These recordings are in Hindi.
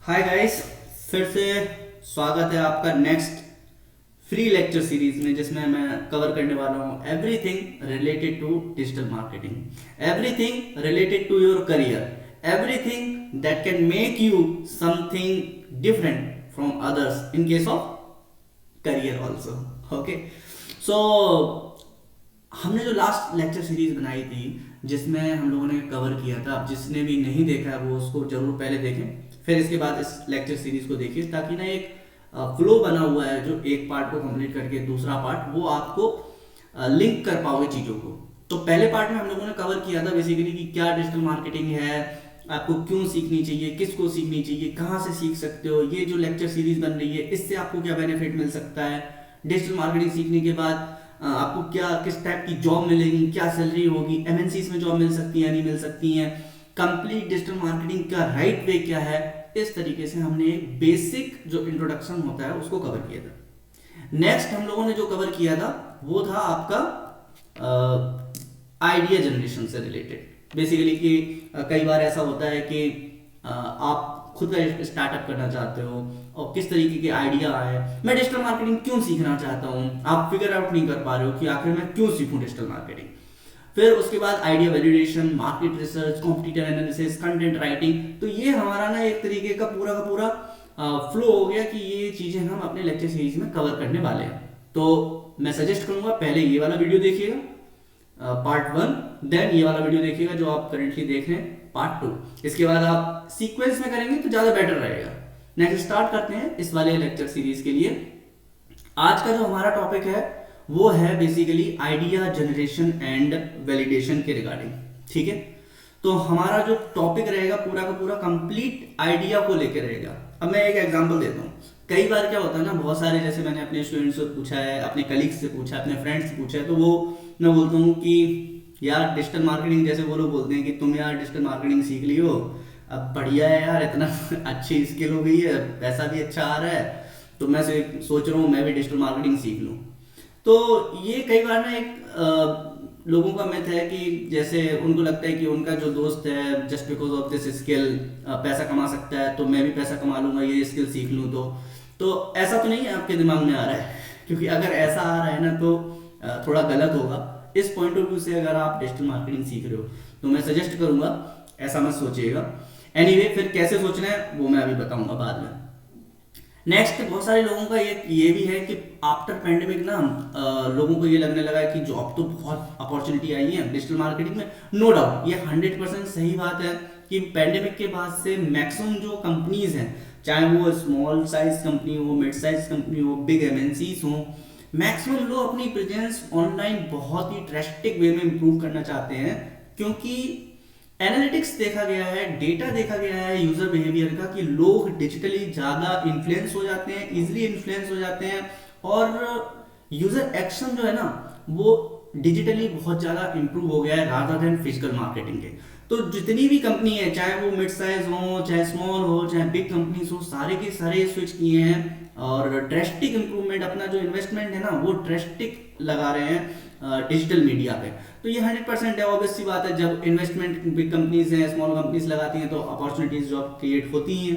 हाय गाइस, फिर से स्वागत है आपका नेक्स्ट फ्री लेक्चर सीरीज में, जिसमें मैं कवर करने वाला हूँ everything related to digital marketing, everything related to your career, everything that can make you something different from others in case of career also. Okay, so हमने जो लास्ट लेक्चर सीरीज बनाई थी जिसमें हम लोगों ने कवर किया था, अब जिसने भी नहीं देखा है वो उसको जरूर पहले देखें, फिर इसके बाद इस लेक्चर सीरीज को देखिए, ताकि ना एक फ्लो बना हुआ है जो एक पार्ट को कंप्लीट करके दूसरा पार्ट वो आपको लिंक कर पाओगे चीज़ों को। तो पहले पार्ट में हम लोगों ने कवर किया था बेसिकली कि क्या डिजिटल मार्केटिंग है, आपको क्यों सीखनी चाहिए, किसको सीखनी चाहिए, कहाँ से सीख सकते हो, ये जो लेक्चर सीरीज बन रही है इससे आपको क्या बेनिफिट मिल सकता है, डिजिटल मार्केटिंग सीखने के बाद आपको क्या किस टाइप की जॉब मिलेगी, क्या सैलरी होगी, एमएनसीज में जॉब मिल सकती है या नहीं मिल सकती है, कंप्लीट डिजिटल मार्केटिंग का राइट वे क्या है। इस तरीके से हमने एक बेसिक जो इंट्रोडक्शन होता है उसको कवर किया था। नेक्स्ट हम लोगों ने जो कवर किया था वो था आपका आइडिया जनरेशन से रिलेटेड। बेसिकली कि कई बार ऐसा होता है कि आप खुद का स्टार्टअप करना चाहते हो और किस तरीके के आइडिया आए, मैं डिजिटल मार्केटिंग क्यों सीखना चाहता हूँ, आप फिगर आउट नहीं कर पा रहे हो कि आखिर मैं क्यों सीखूं डिजिटल मार्केटिंग। फिर उसके बाद idea validation, market research, competitor analysis, content writing. तो ये हमारा ना एक तरीके का पूरा फ्लो हो गया कि ये चीजें हम अपने लेक्चर सीरीज में कवर करने वाले हैं। तो मैं सजेस्ट करूंगा पहले ये वाला वीडियो देखिएगा पार्ट 1, देन ये वाला वीडियो देखिएगा जो आप करेंटली देख रहे हैं पार्ट 2। इसके बाद आप सीक्वेंस में करेंगे तो ज्यादा बेटर रहेगा। नेक्स्ट स्टार्ट करते हैं इस वाले लेक्चर सीरीज के लिए। आज का जो हमारा टॉपिक है वो है basically idea generation and validation के रिगार्डिंग। ठीक है, तो हमारा जो टॉपिक रहेगा पूरा का पूरा कंप्लीट आइडिया को लेकर रहेगा। अब मैं एक एग्जांपल देता हूँ। कई बार क्या होता है ना, बहुत सारे, जैसे मैंने अपने स्टूडेंट्स से पूछा है, अपने कलीग्स से पूछा है, अपने फ्रेंड्स से पूछा है, तो वो मैं बोलता हूँ कि यार डिजिटल मार्केटिंग, जैसे वो लोग बोलते हैं कि तुम यार डिजिटल मार्केटिंग सीख ली हो, अब बढ़िया है यार, इतना अच्छी स्किल हो गई है, पैसा भी अच्छा आ रहा है, तो मैं सोच रहा हूँ मैं भी डिजिटल मार्केटिंग सीख लूँ। तो ये कई बार ना एक लोगों का मिथ है कि जैसे उनको लगता है कि उनका जो दोस्त है just because of this skill पैसा कमा सकता है, तो मैं भी पैसा कमा लूंगा ये स्किल सीख लूँ। तो ऐसा तो नहीं है आपके दिमाग में आ रहा है, क्योंकि अगर ऐसा आ रहा है ना तो थोड़ा गलत होगा। इस पॉइंट ऑफ व्यू से अगर आप डिजिटल मार्केटिंग सीख रहे हो तो मैं सजेस्ट करूंगा ऐसा मत सोचिएगा। एनीवे, फिर कैसे सोचना है वो मैं अभी बताऊंगा बाद में। नेक्स्ट, बहुत सारे लोगों का ये भी है कि आफ्टर पैंडेमिक ना लोगों को ये लगने लगा है कि जॉब तो बहुत अपॉर्चुनिटी आई है डिजिटल मार्केटिंग में। नो डाउट ये 100% सही बात है कि पैंडेमिक के बाद से मैक्सिमम जो कंपनीज हैं, चाहे वो स्मॉल साइज कंपनी हो, मिड साइज कंपनी हो, बिग एमएनसीज हो, मैक्सिमम लोग अपनी प्रेजेंस ऑनलाइन बहुत ही ड्रेस्टिक वे में इंप्रूव करना चाहते हैं, क्योंकि एनालिटिक्स देखा गया है, डेटा देखा गया है यूजर बिहेवियर का कि लोग डिजिटली ज्यादा इन्फ्लुएंस हो जाते हैं, इजिली इन्फ्लुएंस हो जाते हैं, और यूजर एक्शन जो है ना वो डिजिटली बहुत ज्यादा इंप्रूव हो गया है रादर देन फिजिकल मार्केटिंग के। तो जितनी भी कंपनी है, चाहे वो मिड साइज हो, चाहे स्मॉल हो, चाहे बिग कंपनीज हो, सारे के सारे स्विच किए हैं और ड्रेस्टिक इंप्रूवमेंट, अपना जो इन्वेस्टमेंट है ना वो ड्रेस्टिक लगा रहे हैं डिजिटल मीडिया पे। तो ये 100% है, ऑब्वियस सी बात है, जब इन्वेस्टमेंट बिग कंपनीज हैं, स्मॉल कंपनीज लगाती हैं तो अपॉर्चुनिटीज जॉब क्रिएट होती हैं।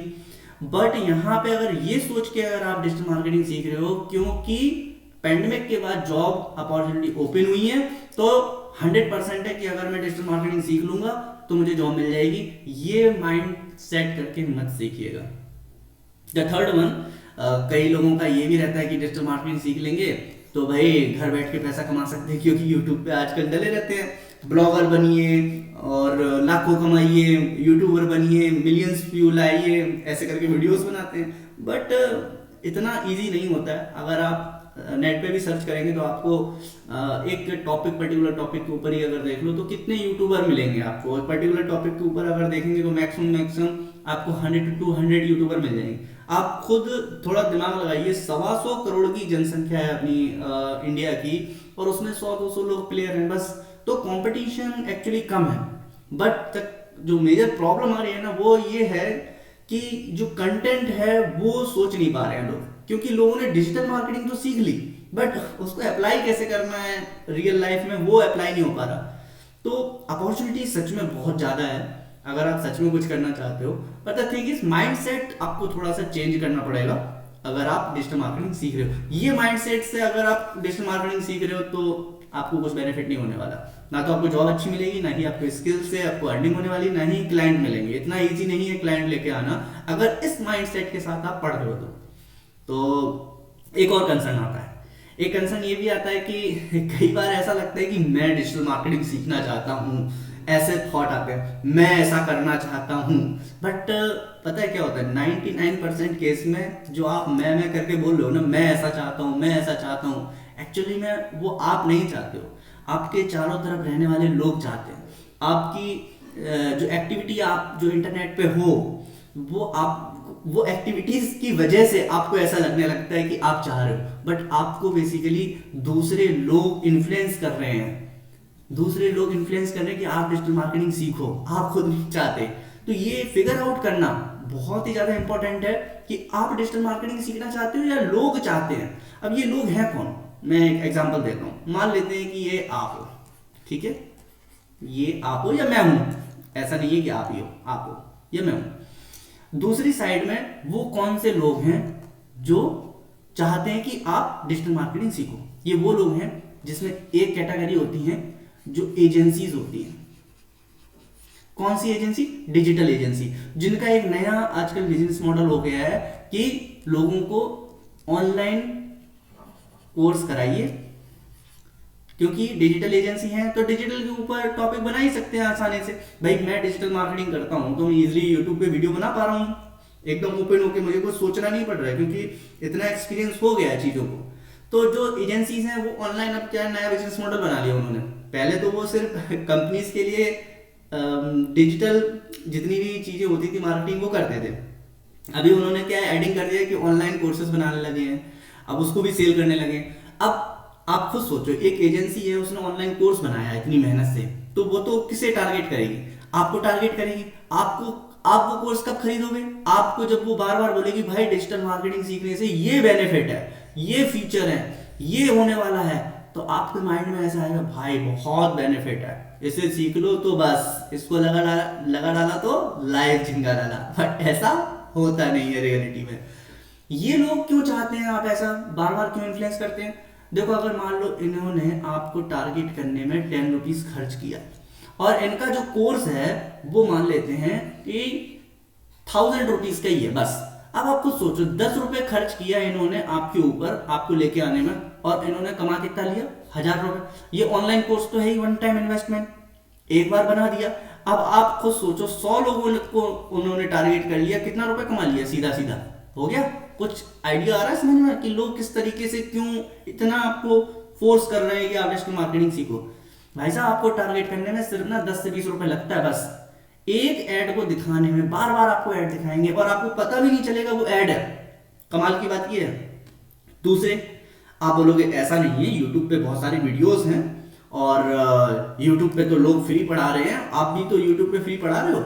बट यहाँ पे अगर ये सोच के अगर आप डिजिटल मार्केटिंग सीख रहे हो क्योंकि पैंडेमिक के बाद जॉब अपॉर्चुनिटी ओपन हुई है, तो 100% है कि अगर मैं डिजिटल मार्केटिंग सीख लूंगा तो मुझे जॉब मिल जाएगी, ये माइंड सेट करके मत सीखिएगा। द थर्ड वन, कई लोगों का ये भी रहता है कि डिजिटल मार्केटिंग सीख लेंगे तो भाई घर बैठ के पैसा कमा सकते हैं, क्योंकि यूट्यूब पे आजकल डले रहते हैं, ब्लॉगर बनिए और लाखों कमाइए, यूट्यूबर बनिए, मिलियंस व्यू लाइए, ऐसे करके वीडियोस बनाते हैं। बट इतना इजी नहीं होता है। अगर आप नेट पे भी सर्च करेंगे तो आपको एक टॉपिक, पर्टिकुलर टॉपिक के ऊपर ही अगर देख लो तो कितने यूट्यूबर मिलेंगे आपको, और पर्टिकुलर टॉपिक के ऊपर अगर देखेंगे तो मैक्सिमम आपको 100 to 200 यूट्यूबर मिल जाएंगे। आप खुद थोड़ा दिमाग लगाइए, 125 करोड़ की जनसंख्या है अपनी इंडिया की, और उसमें 100-200 लोग प्लेयर हैं बस। तो कंपटीशन एक्चुअली कम है, बट जो मेजर प्रॉब्लम आ रही है ना वो ये है कि जो कंटेंट है वो सोच नहीं पा रहे हैं लोग, क्योंकि लोगों ने डिजिटल मार्केटिंग तो सीख ली बट उसको अप्लाई कैसे करना है रियल लाइफ में वो अप्लाई नहीं हो पा रहा। तो अपॉर्चुनिटी सच में बहुत ज़्यादा है। अगर आप सच में कुछ करना चाहते हो, but the thing is mindset आपको थोड़ा सा चेंज करना पड़ेगा अगर आप डिजिटल मार्केटिंग सीख रहे हो। ये माइंडसेट से अगर आप डिजिटल मार्केटिंग सीख रहे हो तो आपको कुछ बेनिफिट नहीं होने वाला, ना तो आपको जॉब अच्छी मिलेगी, ना ही आपको स्किल से आपको अर्निंग होने वाली, ना ही क्लाइंट मिलेंगे। इतना इजी नहीं है क्लाइंट लेके आना अगर इस माइंडसेट के साथ आप पढ़ रहे हो तो एक और कंसर्न आता है। एक कंसर्न ये भी आता है कि कई बार ऐसा लगता है कि मैं डिजिटल मार्केटिंग सीखना चाहता हूँ, ऐसे थॉट आते हैं, मैं ऐसा करना चाहता हूँ। बट पता है क्या होता है, 99% केस में जो आप मैं करके बोल रहे हो ना, मैं ऐसा चाहता हूँ, मैं ऐसा चाहता हूँ, एक्चुअली में वो आप नहीं चाहते हो, आपके चारों तरफ रहने वाले लोग चाहते हैं। आपकी जो एक्टिविटी आप जो इंटरनेट पे हो, वो एक्टिविटीज की वजह से आपको ऐसा लगने लगता है कि आप चाह रहे हो, बट आपको बेसिकली दूसरे लोग इन्फ्लुएंस कर रहे हैं। दूसरे लोग इन्फ्लुएंस कर रहे हैं कि आप डिजिटल मार्केटिंग सीखो, आप खुद नहीं चाहते। तो ये फिगर आउट करना बहुत ही ज्यादा इंपॉर्टेंट है कि आप डिजिटल मार्केटिंग सीखना चाहते हो या लोग चाहते हैं। अब ये लोग हैं कौन, मैं एक एग्जांपल देता हूं। मान लेते हैं कि ये आप हो, ठीक है, ये आप हो या मैं हूं, ऐसा नहीं है कि आप ही हो, आप हो या मैं हूं। दूसरी साइड में वो कौन से लोग हैं जो चाहते हैं कि आप डिजिटल मार्केटिंग सीखो। ये वो लोग हैं जिसमें एक कैटेगरी होती है जो एजेंसीज होती हैं। कौन सी एजेंसी? डिजिटल एजेंसी, जिनका एक नया आजकल बिजनेस मॉडल हो गया है कि लोगों को ऑनलाइन कोर्स कराइए, क्योंकि डिजिटल एजेंसी है तो डिजिटल के ऊपर टॉपिक बना ही सकते हैं आसानी से। भाई मैं डिजिटल मार्केटिंग करता हूं तो मैं इजीली यूट्यूब पे वीडियो बना पा रहा हूं एकदम ओपन होके, मुझे कुछ सोचना नहीं पड़ रहा है क्योंकि इतना एक्सपीरियंस हो गया है चीजों को। तो जो एजेंसीज हैं वो ऑनलाइन अब क्या नया बिजनेस मॉडल बना लिया उन्होंने। पहले तो वो सिर्फ कंपनीज के लिए डिजिटल जितनी भी चीजें होती थी मार्केटिंग वो करते थे, अभी उन्होंने क्या एडिंग कर दिया कि ऑनलाइन कोर्सेज बनाने लगे हैं, अब उसको भी सेल करने लगे। अब आप खुद सोचो, एक एजेंसी है उसने ऑनलाइन कोर्स बनाया इतनी मेहनत से, तो वो तो किसे टारगेट करेगी? आपको टारगेट करेगी। आप वो कोर्स कब खरीदोगे? आपको जब वो बार बार बोलेगी भाई डिजिटल मार्केटिंग सीखने से ये बेनिफिट है, ये फीचर है, ये होने वाला है, तो आपके माइंड में ऐसा आएगा भाई बहुत बेनिफिट है, इसे सीख लो तो बस इसको लगा डाला तो लाइफ झिंगा डाला। बट ऐसा होता नहीं है रियलिटी में। ये लोग क्यों चाहते हैं आप ऐसा बार बार क्यों इन्फ्लुएंस करते हैं? देखो, अगर मान लो इन्होंने आपको टारगेट करने में 10 रुपीज खर्च किया और इनका जो कोर्स है वो मान लेते हैं कि 1000 रुपीज का ही है बस। अब आप खुद सोचो, 10 रुपए खर्च किया इन्होंने आपके ऊपर, आपको लेके आने में, और इन्होंने कमा कितना लिया? 1000 रुपए। ये ऑनलाइन कोर्स तो है ही वन टाइम इन्वेस्टमेंट, एक बार बना दिया। अब आप खुद सोचो 100 लोगों को उन्होंने टारगेट कर लिया, कितना रुपए कमा लिया? सीधा सीधा हो गया। कुछ आइडिया आ रहा है समझ में कि लोग किस तरीके से क्यों इतना आपको फोर्स कर रहे हैं कि आप डिजिटल मार्केटिंग सीखो? भाई साहब, आपको टारगेट करने में सिर्फ ना 10 से 20 रुपए लगता है बस। एक ऐड को दिखाने में बार बार आपको ऐड दिखाएंगे और आपको पता भी नहीं चलेगा वो ऐड है। कमाल की बात ये है। दूसरे, आप बोलोगे ऐसा नहीं है, यूट्यूब पे बहुत सारी वीडियोस हैं और यूट्यूब पे तो लोग फ्री पढ़ा रहे हैं, आप भी तो यूट्यूब पे फ्री पढ़ा रहे हो,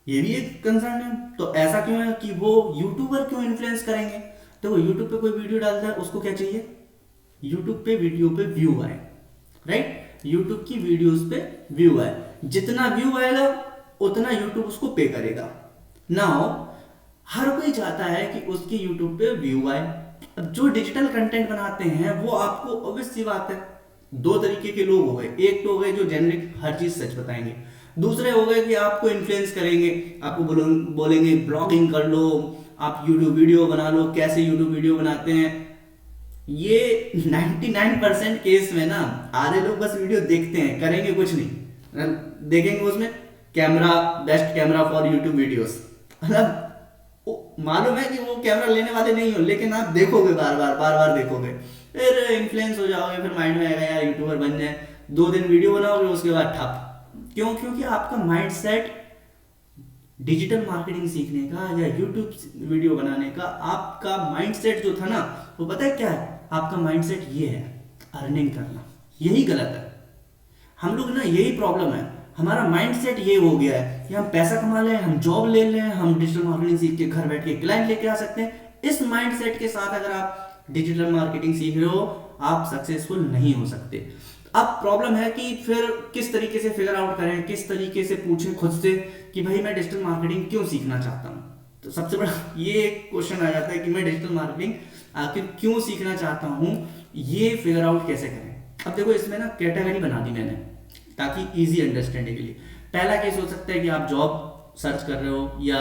ये भी एक कंसर्न है। तो ऐसा क्यों है कि वो यूट्यूबर क्यों इन्फ्लुएंस करेंगे? तो यूट्यूब पे कोई वीडियो डालता है, उसको क्या चाहिए? यूट्यूब पे वीडियो पे व्यू आए, राइट? यूट्यूब की वीडियोस पे व्यू आए, जितना व्यू आएगा उतना यूट्यूब उसको पे करेगा। नाउ हर कोई चाहता है कि उसकी यूट्यूब पे व्यू आए। अब जो डिजिटल कंटेंट बनाते हैं वो आपको ऑब्वियस सी बात है, दो तरीके के लोग हो गए। एक तो हो गए जो जेनरिक हर चीज सच बताएंगे, दूसरे हो गए कि आपको इन्फ्लुएंस करेंगे, आपको बोलेंगे ब्लॉगिंग कर लो, आप यूट्यूब वीडियो बना लो, कैसे यूट्यूब वीडियो बनाते हैं। ये 99% केस में ना आधे लोग बस वीडियो देखते हैं, करेंगे कुछ नहीं। देखेंगे उसमें camera, best camera for YouTube videos, मतलब मालूम है कि वो कैमरा लेने वाले नहीं हो, लेकिन आप देखोगे बार बार देखोगे, फिर इन्फ्लुएंस हो जाओगे, फिर माइंड में आएगा यार यूट्यूबर बन जाए, 2 दिन वीडियो बनाओगे उसके बाद ठप। क्यों? क्योंकि आपका माइंडसेट डिजिटल मार्केटिंग सीखने का या यूट्यूब वीडियो बनाने का, आपका माइंडसेट जो था ना, वो पता है क्या है? आपका माइंडसेट ये है, अर्निंग करना। यही गलत है। हम लोग ना, यही प्रॉब्लम है, हमारा माइंडसेट ये हो गया है कि हम पैसा कमा लें, हम जॉब ले लें, हम डिजिटल मार्केटिंग सीख के घर बैठ के क्लाइंट लेके आ सकते हैं। इस माइंडसेट के साथ अगर आप डिजिटल मार्केटिंग सीख रहे हो, आप सक्सेसफुल नहीं हो सकते। अब प्रॉब्लम है कि फिर किस तरीके से फिगर आउट करें, किस तरीके से पूछें खुद से कि भाई मैं डिजिटल मार्केटिंग क्यों सीखना चाहता हूँ। तो सबसे बड़ा ये क्वेश्चन आ जाता है कि मैं डिजिटल मार्केटिंग आखिर क्यों सीखना चाहता हूँ, ये फिगर आउट कैसे करें। अब देखो इसमें ना कैटेगरी बना दी मैंने ताकि इजी अंडरस्टैंडिंग के लिए। पहला केस हो सकता है कि आप जॉब सर्च कर रहे हो या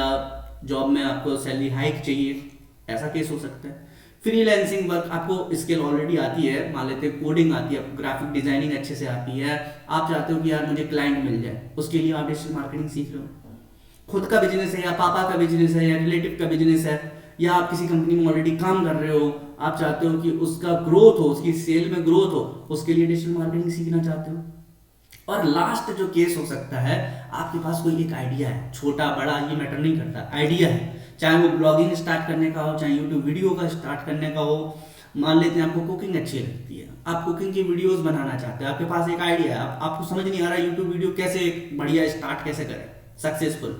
जॉब में आपको सैलरी हाइक चाहिए, ऐसा केस हो सकता है। फ्रीलांसिंग वर्क, आपको स्किल ऑलरेडी आती है, मान लेते हैं कोडिंग आती है, आपको ग्राफिक डिजाइनिंग अच्छे से आती है, आप चाहते हो कि यार मुझे क्लाइंट मिल जाए, उसके लिए आप डिजिटल मार्केटिंग सीख रहे हो। खुद का बिजनेस है या पापा का बिजनेस है या रिलेटिव का बिजनेस है, या आप किसी कंपनी में ऑलरेडी काम कर रहे हो, आप चाहते हो कि उसका ग्रोथ हो, उसकी सेल में ग्रोथ हो, उसके लिए डिजिटल मार्केटिंग सीखना चाहते हो। और लास्ट जो केस हो सकता है, आपके पास कोई एक आइडिया है, छोटा बड़ा ये मैटर नहीं करता, आइडिया है, चाहे वो ब्लॉगिंग स्टार्ट करने का हो, चाहे यूट्यूब वीडियो का स्टार्ट करने का हो। मान लेते हैं आपको कुकिंग अच्छी लगती है, आप कुकिंग की वीडियोस बनाना चाहते हैं, आपके पास एक आइडिया है, आपको समझ नहीं आ रहा यूट्यूब वीडियो कैसे बढ़िया स्टार्ट कैसे करें सक्सेसफुल।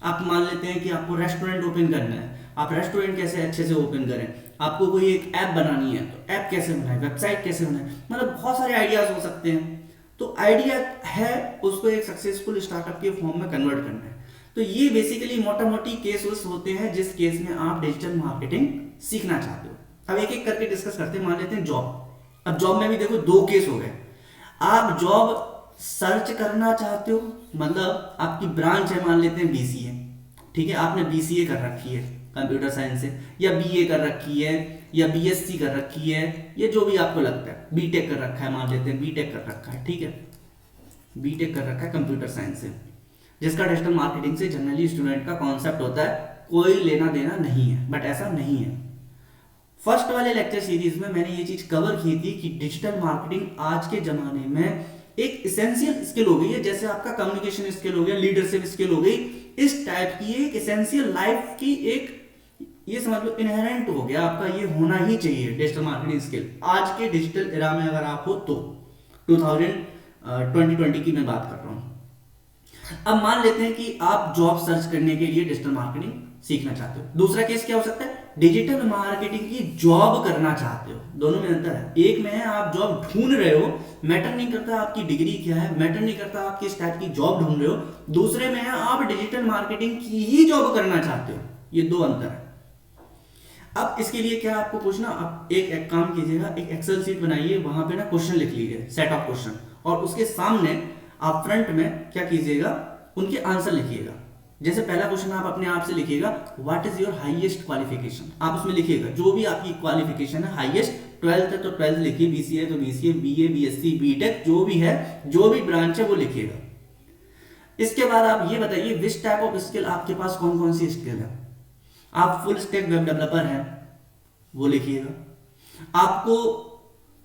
आप मान लेते हैं कि आपको रेस्टोरेंट ओपन करना है, आप रेस्टोरेंट कैसे अच्छे से ओपन करें, आपको कोई एक ऐप बनानी है तो ऐप कैसे बनाए, वेबसाइट कैसे बनाए, मतलब बहुत सारे आइडियाज हो सकते हैं। तो आइडिया है, उसको एक सक्सेसफुल स्टार्टअप के फॉर्म में कन्वर्ट करना है। तो ये बेसिकली मोटा मोटी केसेस होते हैं जिस केस में आप डिजिटल मार्केटिंग सीखना चाहते हो। अब एक एक करके डिस्कस करते हैं। मान लेते हैं जॉब। अब जॉब में भी देखो दो केस हो गए। आप जॉब सर्च करना चाहते हो, मतलब आपकी ब्रांच है, मान लेते हैं बीसीए, ठीक है, आपने बीसीए कर रखी है कंप्यूटर साइंस से, या बीए कर रखी है, या बीएससी कर रखी है, ये जो भी आपको लगता है, बीटेक कर रखा है, मान लेते हैं बीटेक कर रखा है, ठीक है, बीटेक कर रखा है कंप्यूटर साइंस से, जिसका डिजिटल मार्केटिंग से जनरली स्टूडेंट का कॉन्सेप्ट होता है कोई लेना देना नहीं है, बट ऐसा नहीं है। फर्स्ट वाले लेक्चर सीरीज में मैंने ये चीज कवर की थी कि डिजिटल मार्केटिंग आज के जमाने में एक इसेंशियल स्किल हो गई है, जैसे आपका कम्युनिकेशन स्किल हो गया, लीडरशिप स्किल हो गई, इस टाइप की एक इसेंशियल लाइफ की एक, ये समझ लो इनहेरेंट हो गया आपका, ये होना ही चाहिए डिजिटल मार्केटिंग स्किल आज के डिजिटल एरा में अगर आप हो तो। 2020 की मैं बात कर रहा हूं। अब मान लेते हैं कि आप जॉब सर्च करने के लिए डिजिटल मार्केटिंग सीखना चाहते हो। दूसरा केस क्या हो सकता है, डिजिटल मार्केटिंग की जॉब करना चाहते हो। दोनों में अंतर है। एक में है आप जॉब ढूंढ रहे हो, मैटर नहीं करता आपकी डिग्री क्या है, मैटर नहीं करता आप किस टाइप की जॉब ढूंढ रहे हो। दूसरे में है आप डिजिटल मार्केटिंग की ही जॉब करना चाहते हो। ये दो अंतर है। अब इसके लिए क्या आपको पूछना, आप एक काम कीजिएगा, एक एक्सेल शीट बनाइए, वहां पे ना क्वेश्चन लिख लीजिए, सेट ऑफ क्वेश्चन, और उसके सामने आप फ्रंट में क्या कीजिएगा, उनके आंसर लिखिएगा। जैसे पहला क्वेश्चन आप अपने आप से लिखिएगा, what is your highest qualification, आप उसमें लिखिएगा जो भी आपकी क्वालिफिकेशन है, हाईएस्ट 12th है तो 12th लिखिए, बीसीए तो बीसीए, बीए, बीएससी, बीटेक जो भी है, जो भी ब्रांच है वो लिखिएगा। इसके बाद आप ये बताइए विच टाइप ऑफ स्किल, आपके पास कौन कौन सी स्किल है। आप फुल स्टैक वेब डेवलपर हैं, वो लिखिएगा। आपको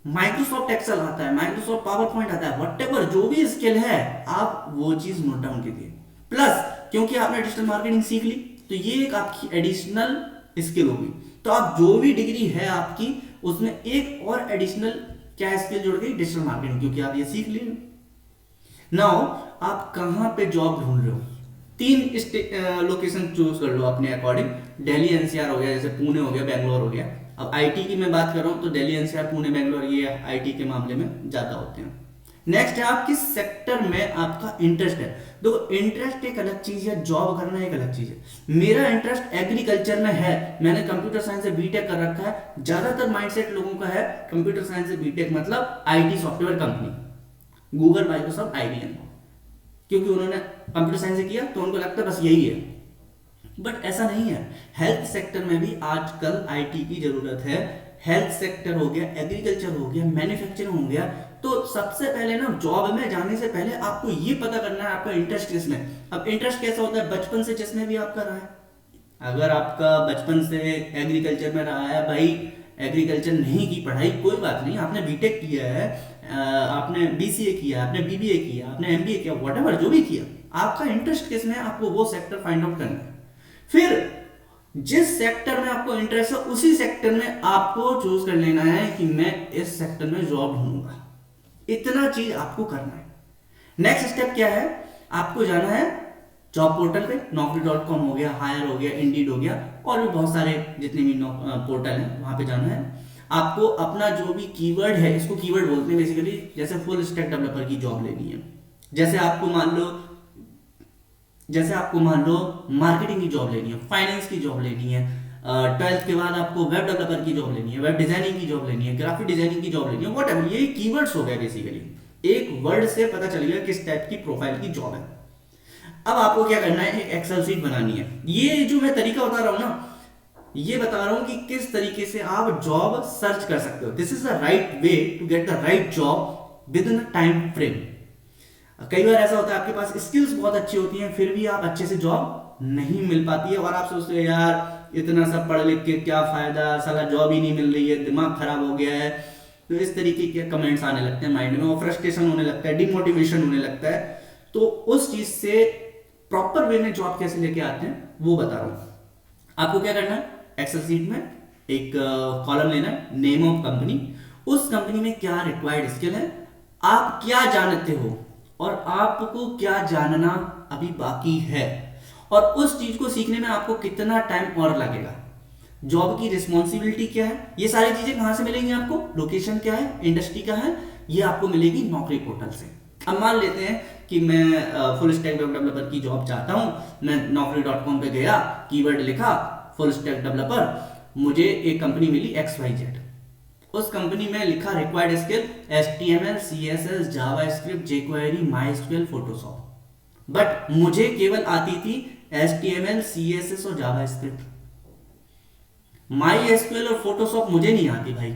माइक्रोसॉफ्ट एक्सेल आता है, माइक्रोसॉफ्ट पावर पॉइंट आता है, व्हाटएवर जो भी स्किल है आप वो चीज नोट डाउन कीजिए। प्लस क्योंकि आपने डिजिटल मार्केटिंग सीख ली तो ये एक आपकी एडिशनल स्किल होगी, तो आप जो भी डिग्री है आपकी उसमें एक और एडिशनल क्या स्किल जुड़ गई, डिजिटल मार्केटिंग, क्योंकि आप ये सीख लिए। नाउ आप कहां पे जॉब ढूंढ रहे हो, 3 लोकेशन चूज कर लो अपने अकॉर्डिंग। दिल्ली एनसीआर हो गया, जैसे पुणे हो गया, बेंगलोर हो गया। अब आईटी की मैं बात कर रहा हूं तो दिल्ली एनसीआर, पुणे, बेंगलोर ये आईटी के मामले में ज्यादा होते हैं। नेक्स्ट है आप किस सेक्टर में आपका इंटरेस्ट है। देखो इंटरेस्ट एक अलग चीज है, जॉब करना एक अलग चीज है। मेरा इंटरेस्ट एग्रीकल्चर में है, मैंने कंप्यूटर साइंस से बीटेक कर रखा है। ज्यादातर माइंडसेट लोगों का है कंप्यूटर साइंस से बीटेक मतलब IT software company, Google, Microsoft, IBM, क्योंकि उन्होंने कंप्यूटर साइंस से किया तो उनको लगता है बस यही है, बट ऐसा नहीं है। हेल्थ सेक्टर में भी आजकल आईटी की जरूरत है। हेल्थ सेक्टर हो गया, एग्रीकल्चर हो गया, मैन्युफैक्चरिंग हो गया। तो सबसे पहले ना जॉब में जाने से पहले आपको ये पता करना है आपका इंटरेस्ट किसमें। अब इंटरेस्ट कैसा होता है, बचपन से जिसमें भी आपका रहा है। अगर आपका बचपन से एग्रीकल्चर में रहा है, भाई एग्रीकल्चर नहीं की पढ़ाई कोई बात नहीं, आपने बीटेक किया है, आपने बीसीए किया, आपने बीबीए किया, आपने एमबीए किया, व्हाटएवर जो भी किया, आपका इंटरेस्ट किसमें है आपको वो सेक्टर फाइंड आउट करना है। फिर जिस सेक्टर में आपको इंटरेस्ट है उसी सेक्टर में आपको चूज कर लेना है कि मैं इस सेक्टर में जॉब ढूंढूंगा। इतना चीज आपको करना है। नेक्स्ट स्टेप क्या है, आपको जाना है जॉब पोर्टल पे, naukri.com हो गया, हायर हो गया, इंडीड हो गया, और भी बहुत सारे जितने भी पोर्टल हैं वहां पे जाना है। आपको अपना जो भी कीवर्ड है, इसको कीवर्ड बोलते हैं बेसिकली, जैसे फुल स्टैक डेवलपर की जॉब लेनी है, जैसे आपको मान लो मार्केटिंग की जॉब लेनी है, फाइनेंस की जॉब लेनी है, 12th के बाद आपको वेब डेवलपर की जॉब लेनी है, वेब डिजाइनिंग की जॉब लेनी है, ग्राफिक डिजाइनिंग की जॉब लेनी है, व्हाटएवर, ये कीवर्ड्स हो गए बेसिकली। एक वर्ड से पता चलेगा किस टाइप की प्रोफाइल की जॉब है। अब आपको क्या करना है, एक एक्सेल शीट बनानी है। ये जो मैं तरीका बता रहा हूं ना, ये बता रहा हूं कि किस तरीके से आप जॉब सर्च कर सकते हो। This is the right way to get the right job within time frame. कई बार ऐसा होता है आपके पास स्किल्स बहुत अच्छी होती हैं, फिर भी आप अच्छे से जॉब नहीं मिल पाती है, और आप सोचते हो यार इतना सब पढ़ लिख के क्या फायदा, साला जॉब ही नहीं मिल रही है, दिमाग खराब हो गया है। तो इस तरीके के कमेंट्स आने लगते हैं माइंड में, और फ्रस्ट्रेशन होने लगता है, डिमोटिवेशन होने लगता है। तो उस चीज से प्रॉपर वे में जॉब कैसे लेके आते हैं वो बता रहा हूं। आपको क्या करना है, एक्सेल शीट में एक कॉलम लेना है, नेम ऑफ कंपनी, उस कंपनी में क्या रिक्वायर्ड स्किल है, आप क्या जानते हो और आपको क्या जानना अभी बाकी है, और उस चीज को सीखने में आपको कितना टाइम और लगेगा, जॉब की रिस्पॉन्सिबिलिटी क्या है, ये सारी चीजें कहां से मिलेंगी आपको, लोकेशन क्या है, इंडस्ट्री क्या है, ये आपको मिलेगी नौकरी पोर्टल से। अब मान लेते हैं कि मैं फुल स्टैक वेब डेवलपर की जॉब चाहता हूं, मैं naukri.com पे गया, कीवर्ड लिखा फुल स्टैक डेवलपर, मुझे एक कंपनी मिली XYZ। उस कंपनी में लिखा required skill HTML, CSS, JavaScript, jQuery, MySQL, Photoshop. But मुझे केवल आती थी HTML, CSS और जावास्क्रिप्ट। MySQL और फोटोशॉप मुझे नहीं आती भाई,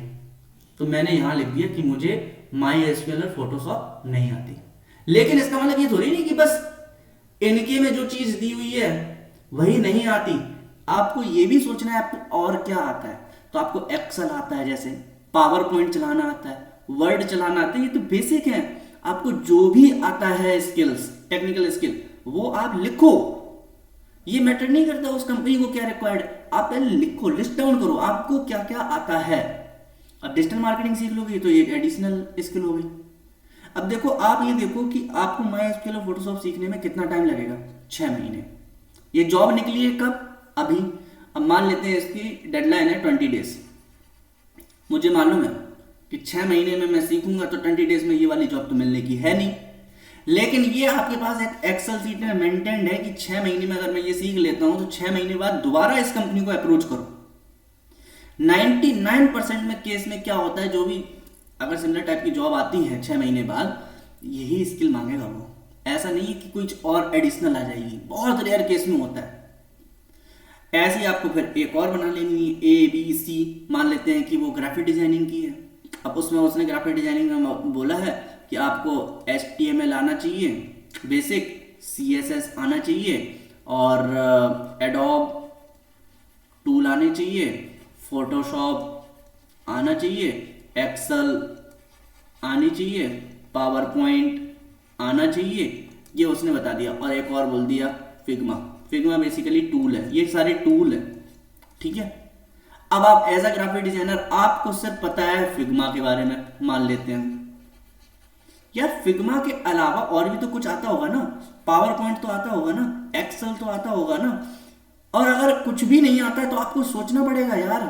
तो मैंने यहां लिख दिया कि मुझे MySQL और फोटोशॉप नहीं आती। लेकिन इसका मतलब ये थोड़ी नहीं कि बस इनके में जो चीज दी हुई है वही नहीं आती, आपको ये भी सोचना है आपको और क्या आता है। तो आपको एक्सेल आता है, जैसे पावर पॉइंट चलाना आता है, वर्ड चलाना आता है, ये तो बेसिक है। आपको जो भी आता है स्किल्स, टेक्निकल स्किल, वो आप लिखो। ये मैटर नहीं करता उस कंपनी को क्या रिक्वायर्ड, आप पहले लिखो, लिस्ट डाउन करो आपको क्या क्या आता है। अब डिजिटल मार्केटिंग सीख लोगे तो एक एडिशनल स्किल हो गई। अब देखो, आप ये देखो कि आपको MySQL और फोटोशॉप सीखने में कितना टाइम लगेगा, 6 महीने। ये जॉब निकली है कब, अभी। अब मान लेते हैं इसकी डेडलाइन है 20 डेज। मुझे मालूम है कि 6 महीने में मैं सीखूंगा तो 20 डेज में ये वाली जॉब तो मिलने की है नहीं, लेकिन ये आपके पास एक एक्सेल शीट में मेंटेन्ड है कि 6 महीने में अगर मैं ये सीख लेता हूं तो 6 महीने बाद दोबारा इस कंपनी को अप्रोच करो। 99% में केस में क्या होता है, जो भी अगर सिमिलर टाइप की जॉब आती है 6 महीने बाद, यही स्किल मांगेगा वो। ऐसा नहीं है कि कुछ और एडिशनल आ जाएगी, बहुत रेयर केस में होता है। ऐसे ही आपको फिर एक और बना लेनी है, ABC। मान लेते हैं कि वो ग्राफिक डिजाइनिंग की है, अब उसमें उसने ग्राफिक डिजाइनिंग में बोला है कि आपको HTML आना चाहिए बेसिक, CSS आना चाहिए, और एडोब टूल आने चाहिए, फोटोशॉप आना चाहिए, एक्सेल आनी चाहिए, पावर पॉइंट आना चाहिए, ये उसने बता दिया। और एक और बोल दिया फिग्मा। फिग्मा बेसिकली टूल है, ये सारे टूल है, ठीक है। अब आप एज अ ग्राफिक डिजाइनर आपको सिर्फ पता है फिग्मा के बारे में, मान लेते हैं यार फिग्मा के अलावा और भी तो कुछ आता होगा ना, पावर पॉइंट तो आता होगा ना, एक्सेल तो आता होगा ना। और अगर कुछ भी नहीं आता है तो आपको सोचना पड़ेगा यार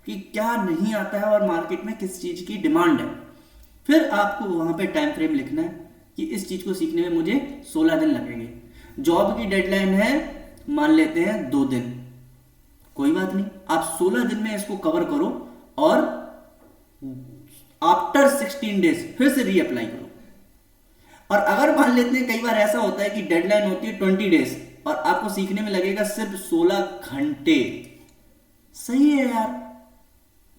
कि क्या नहीं आता है और मार्केट में किस चीज की डिमांड है। फिर आपको वहां पे टाइम फ्रेम लिखना है कि इस चीज को सीखने में मुझे 16 दिन लगेंगे। जॉब की डेडलाइन है मान लेते हैं 2 दिन, कोई बात नहीं, आप 16 दिन में इसको कवर करो और आफ्टर 16 डेज फिर से रीअप्लाई करो। और अगर मान लेते हैं कई बार ऐसा होता है कि डेडलाइन होती है 20 डेज और आपको सीखने में लगेगा सिर्फ 16 घंटे, सही है यार,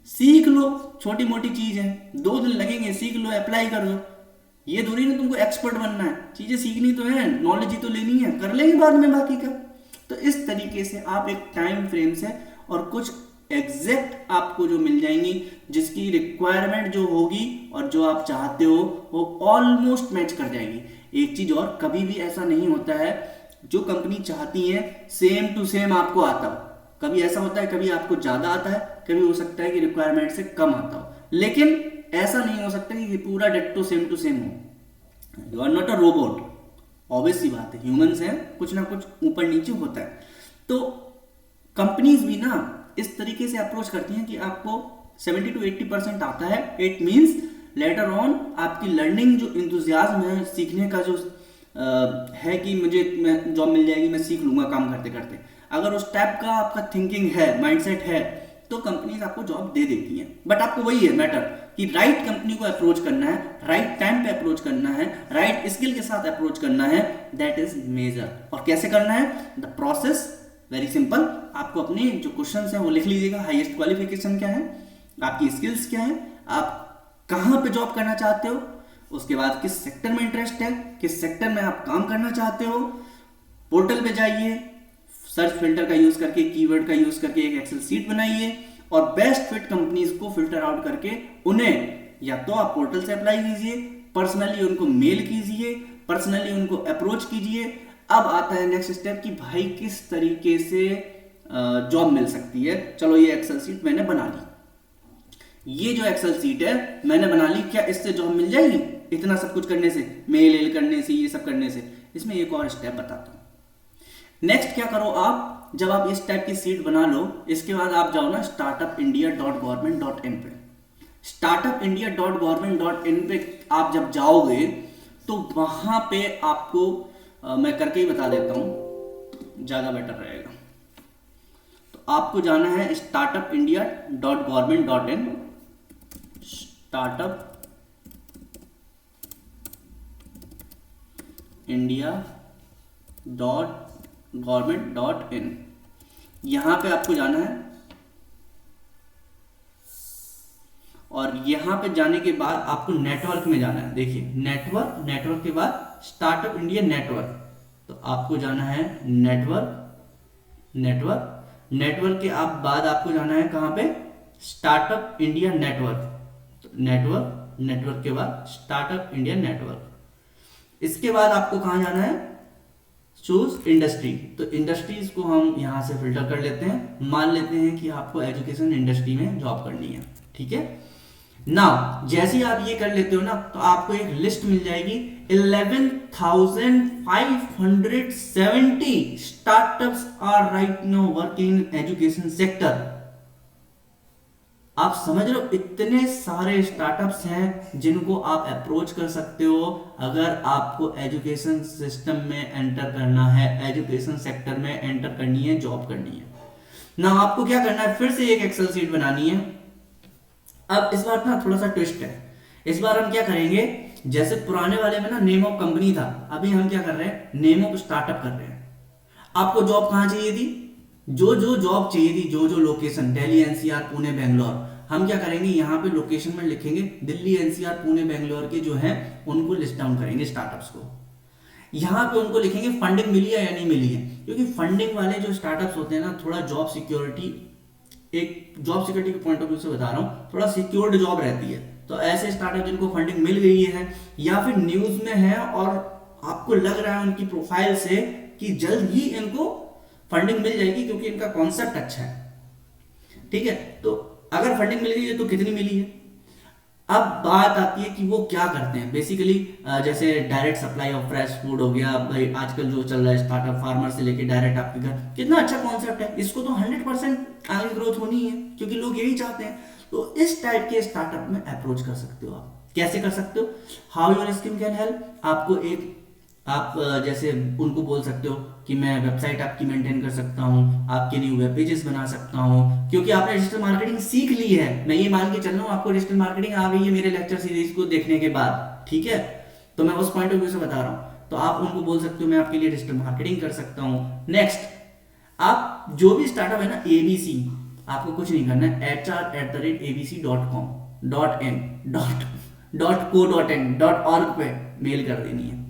सीख लो, छोटी मोटी चीज है, 2 दिन लगेंगे, सीख लो, अप्लाई कर लो। ये थोड़ी ना तुमको एक्सपर्ट बनना है, चीजें सीखनी तो है, नॉलेज ही तो लेनी है, कर लेंगे बाद में बाकी का। तो इस तरीके से आप एक टाइम फ्रेम से और कुछ एग्जैक्ट आपको जो मिल जाएंगी, जिसकी रिक्वायरमेंट जो होगी और जो आप चाहते हो वो ऑलमोस्ट मैच कर जाएगी। एक चीज और, कभी भी ऐसा नहीं होता है जो कंपनी चाहती है सेम टू सेम आपको आता हो। कभी ऐसा होता है, कभी आपको ज्यादा आता है, कभी हो सकता है कि रिक्वायरमेंट से कम आता हो, लेकिन ऐसा नहीं हो सकता कि पूरा डिट्टो सेम टू सेम हो। You are not a robot, obvious सी बात है, ह्यूमंस हैं, कुछ ना कुछ ऊपर नीचे होता है। तो कंपनीज भी ना इस तरीके से अप्रोच करती हैं कि आपको 70 to 80% आता है, इट मीन्स लेटर ऑन आपकी लर्निंग जो इंथुजियाज्म है, सीखने का जो है कि मुझे मैं जॉब मिल जाएगी, मैं सीख लूंगा काम करते करते, अगर उस टाइप का आपका थिंकिंग है, माइंडसेट है, तो कंपनीज आपको जॉब दे देती हैं। बट आपको वही है मैटर कि राइट कंपनी को अप्रोच करना है, राइट टाइम पे अप्रोच करना है, राइट स्किल के साथ अप्रोच करना है, दैट इज मेजर। और कैसे करना है? The process very simple. आपको अपने जो क्वेश्चन हैं वो लिख लीजिएगा। हाईएस्ट क्वालिफिकेशन क्या है, आपकी स्किल्स क्या है, आप कहाँ पे जॉब करना चाहते हो, उसके बाद किस सेक्टर में इंटरेस्ट है, किस सेक्टर में आप काम करना चाहते हो। पोर्टल पे जाइए, सर्च फिल्टर का यूज करके, कीवर्ड का यूज करके एक एक्सेल सीट बनाइए और बेस्ट फिट कंपनीज को फिल्टर आउट करके उन्हें या तो आप पोर्टल से अप्लाई कीजिए, पर्सनली उनको मेल कीजिए, पर्सनली उनको अप्रोच कीजिए। अब आता है नेक्स्ट स्टेप कि भाई किस तरीके से जॉब मिल सकती है। चलो ये एक्सेल सीट मैंने बना ली, ये जो एक्सेल सीट है मैंने बना ली, क्या इससे जॉब मिल जाएगी? इतना सब कुछ करने से, मेल करने से, ये सब करने से? इसमें एक और स्टेप बताता हूं। नेक्स्ट क्या करो आप, जब आप इस टाइप की सीट बना लो, इसके बाद आप जाओ ना startupindia.government.in पे। startupindia.government.in पे आप जब जाओगे तो वहां पे आपको मैं करके ही बता देता हूं, ज्यादा बेटर रहेगा। तो आपको जाना है startupindia.government.in, startupindia.government.in, यहां पे आपको जाना है। और यहां पे जाने के बाद आपको नेटवर्क में जाना है। देखिए नेटवर्क, नेटवर्क के बाद स्टार्टअप इंडिया नेटवर्क, तो आपको जाना है नेटवर्क, नेटवर्क, नेटवर्क के आप बाद आपको जाना है कहां पे? Startup India network. तो नेटवर्क, नेटवर्क के बाद स्टार्टअप इंडिया नेटवर्क। इसके बाद आपको कहां जाना है? Choose industry. तो इंडस्ट्रीज को हम यहां से फिल्टर कर लेते हैं, मान लेते हैं कि आपको एजुकेशन इंडस्ट्री में जॉब करनी है, ठीक है। नाउ जैसे ही आप ये कर लेते हो ना, तो आपको एक लिस्ट मिल जाएगी, 11,570 startups are right now working in education sector. आप समझ रहे हो, इतने सारे स्टार्टअप्स हैं जिनको आप अप्रोच कर सकते हो अगर आपको एजुकेशन सिस्टम में एंटर करना है, एजुकेशन सेक्टर में एंटर करनी है, जॉब करनी है ना। आपको क्या करना है? फिर से एक एक्सेल सीट बनानी है। अब इस बार ना थोड़ा सा ट्विस्ट है, इस बार हम क्या करेंगे, जैसे पुराने वाले में ना नेम ऑफ कंपनी था, अभी हम क्या कर रहे हैं? नेम ऑफ स्टार्टअप कर रहे हैं। आपको जॉब कहां चाहिए थी? जो जो जॉब चाहिए थी, जो जो लोकेशन, दिल्ली, एनसीआर, पुणे, बेंगलोर, हम क्या करेंगे? यहाँ पे लोकेशन में लिखेंगे दिल्ली, एनसीआर, पुणे, बेंगलोर के जो हैं उनको लिस्ट डाउन करेंगे स्टार्टअप्स को। यहाँ पे उनको लिखेंगे फंडिंग मिली है या नहीं मिली है, क्योंकि फंडिंग वाले जो स्टार्टअप्स होते हैं ना, थोड़ा जॉब सिक्योरिटी, एक जॉब सिक्योरिटी के पॉइंट ऑफ व्यू से बता रहा हूँ, थोड़ा सिक्योर्ड जॉब रहती है। तो ऐसे स्टार्टअप जिनको फंडिंग मिल गई है या फिर न्यूज में है और आपको लग रहा है उनकी प्रोफाइल से कि जल्द ही इनको फंडिंग मिल जाएगी क्योंकि इनका कॉन्सेप्ट अच्छा है, ठीक है। तो अगर फंडिंग मिल गई है तो कितनी मिली है? अब बात आती है कि वो क्या करते हैं बेसिकली। जैसे direct supply of fresh food हो गया, भाई आजकल जो चल रहा है स्टार्टअप, फार्मर से लेके डायरेक्ट आपके घर, कितना अच्छा कॉन्सेप्ट है, इसको तो 100% आगे ग्रोथ होनी है क्योंकि लोग यही चाहते हैं। तो इस टाइप के स्टार्टअप में अप्रोच कर सकते हो आप। कैसे कर सकते हो? How your skill can help. आपको एक, आप जैसे उनको बोल सकते हो कि मैं वेबसाइट आपकी मेंटेन कर सकता हूँ, आपके लिए वेब पेजेस बना सकता हूँ, क्योंकि आपने डिजिटल मार्केटिंग सीख ली है। मैं ये मान के चल रहा हूँ आपको डिजिटल मार्केटिंग आ गई है मेरे लेक्चर सीरीज को देखने के बाद, ठीक है। तो मैं उस पॉइंट ऑफ व्यू से बता रहा हूँ। तो आप उनको बोल सकते हो मैं आपके लिए डिजिटल मार्केटिंग कर सकता हूँ। नेक्स्ट, आप जो भी स्टार्टअप है ना, ABC, आपको कुछ नहीं करना है, hr@abc.com.in.co.in.org पे मेल कर देनी है।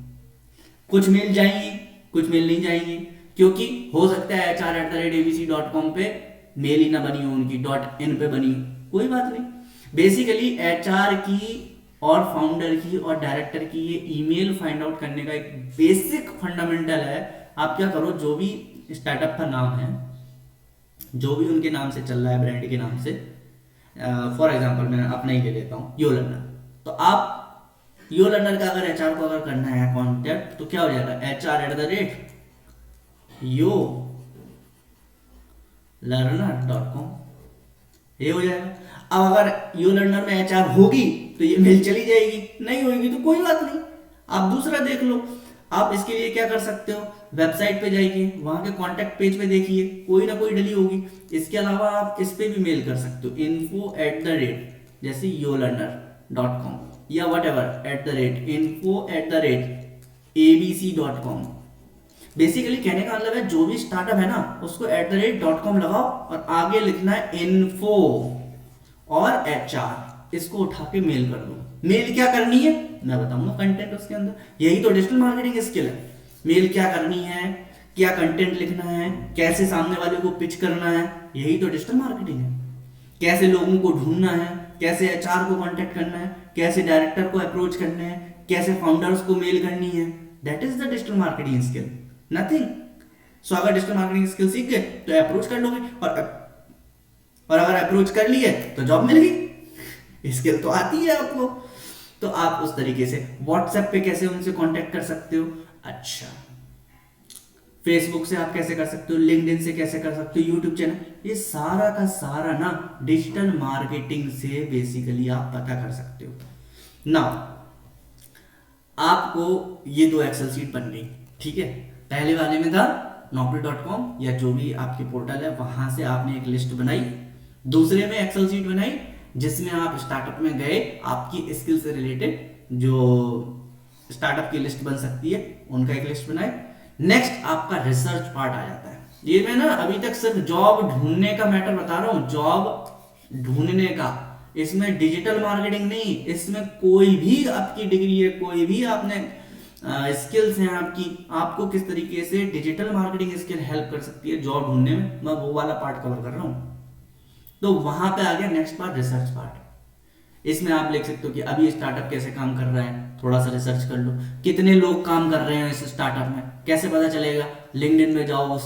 कुछ मेल जाएंगी, कुछ मेल नहीं जाएंगी, क्योंकि हो सकता है hr@abc.com पे मेल ही ना बनी हो उनकी, .in पे बनी, कोई बात नहीं। बेसिकली HR की और फाउंडर की और डायरेक्टर की ये ईमेल फाइंड आउट करने का एक बेसिक फंडामेंटल है। आप क्या करो, जो भी स्टार्टअप का नाम है, जो भी उनके नाम से चल रहा है, ब्रांड के नाम से, फॉर एग्जांपल मैं अपना ही ले लेता हूँ, यो लर्नर। तो आप यो लर्नर का अगर HR को अगर करना है कॉन्टेक्ट, तो क्या हो जाएगा? HR@yolearner.com। ये हो जाएगा। अब अगर यो लर्नर में एचआर होगी तो ये मेल चली जाएगी, नहीं होगी तो कोई बात नहीं, आप दूसरा देख लो। आप इसके लिए क्या कर सकते हो, वेबसाइट पे जाइए, वहां के कॉन्टैक्ट पेज पे देखिए, कोई ना कोई डली होगी। इसके अलावा आप इस पे भी मेल कर सकते हो, info@, जैसे yolearner.com या info@abc.com। बेसिकली कहने का मतलब है जो भी स्टार्टअप है ना उसको @.com लगाओ और आगे लिखना है इन्फो और एचआर, इसको उठा के मेल कर दो। मेल क्या करनी है मैं बताऊंगा, कंटेंट उसके अंदर, यही तो डिजिटल मार्केटिंग स्किल है। मेल क्या करनी है, क्या कंटेंट लिखना है, कैसे सामने वाले को पिच करना है, यही तो डिजिटल मार्केटिंग है। कैसे लोगों को ढूंढना है, कैसे एचआर को कांटेक्ट करना है, कैसे डायरेक्टर को अप्रोच करना है, कैसे फाउंडर्स को मेल करनी है, that is the digital marketing skill, nothing. So अगर डिजिटल मार्केटिंग स्किल सीख गए तो अप्रोच कर लोगे, और अगर अप्रोच कर लिए तो जॉब मिल गई। स्किल तो आती है आपको। तो आप उस तरीके से व्हाट्सएप पे कैसे उनसे कांटेक्ट कर सकते हो, अच्छा फेसबुक से आप कैसे कर सकते हो, लिंक्डइन से कैसे कर सकते हो, यूट्यूब चैनल, ये सारा का सारा ना डिजिटल मार्केटिंग से बेसिकली आप पता कर सकते हो ना। आपको ये 2 एक्सेल शीट बन गई, ठीक है। पहले वाले में था naukri.com या जो भी आपकी पोर्टल है वहां से आपने एक लिस्ट बनाई, दूसरे में एक्सेल शीट बनाई जिसमें आप स्टार्टअप में गए, आपकी स्किल से रिलेटेड जो स्टार्टअप की लिस्ट बन सकती है उनका एक लिस्ट बनाए। नेक्स्ट आपका रिसर्च पार्ट आ जाता है। ये मैं ना अभी तक सिर्फ जॉब ढूंढने का मैटर बता रहा हूँ, जॉब ढूंढने का, इसमें डिजिटल मार्केटिंग नहीं, इसमें कोई भी आपकी डिग्री है, कोई भी आपने स्किल्स हैं आपकी, आपको किस तरीके से डिजिटल मार्केटिंग स्किल हेल्प कर सकती है जॉब ढूंढने में, मैं वो वाला पार्ट कवर कर रहा हूँ। तो वहां पे आ गया नेक्स्ट पार्ट, रिसर्च पार्ट। इसमें आप लिख सकते हो कि अभी स्टार्टअप कैसे काम कर रहा है, थोड़ा सा रिसर्च कर लो, कितने लोग काम कर रहे हैं इस स्टार्टअप में, कैसे पता चलेगा, लिंक्डइन में जाओ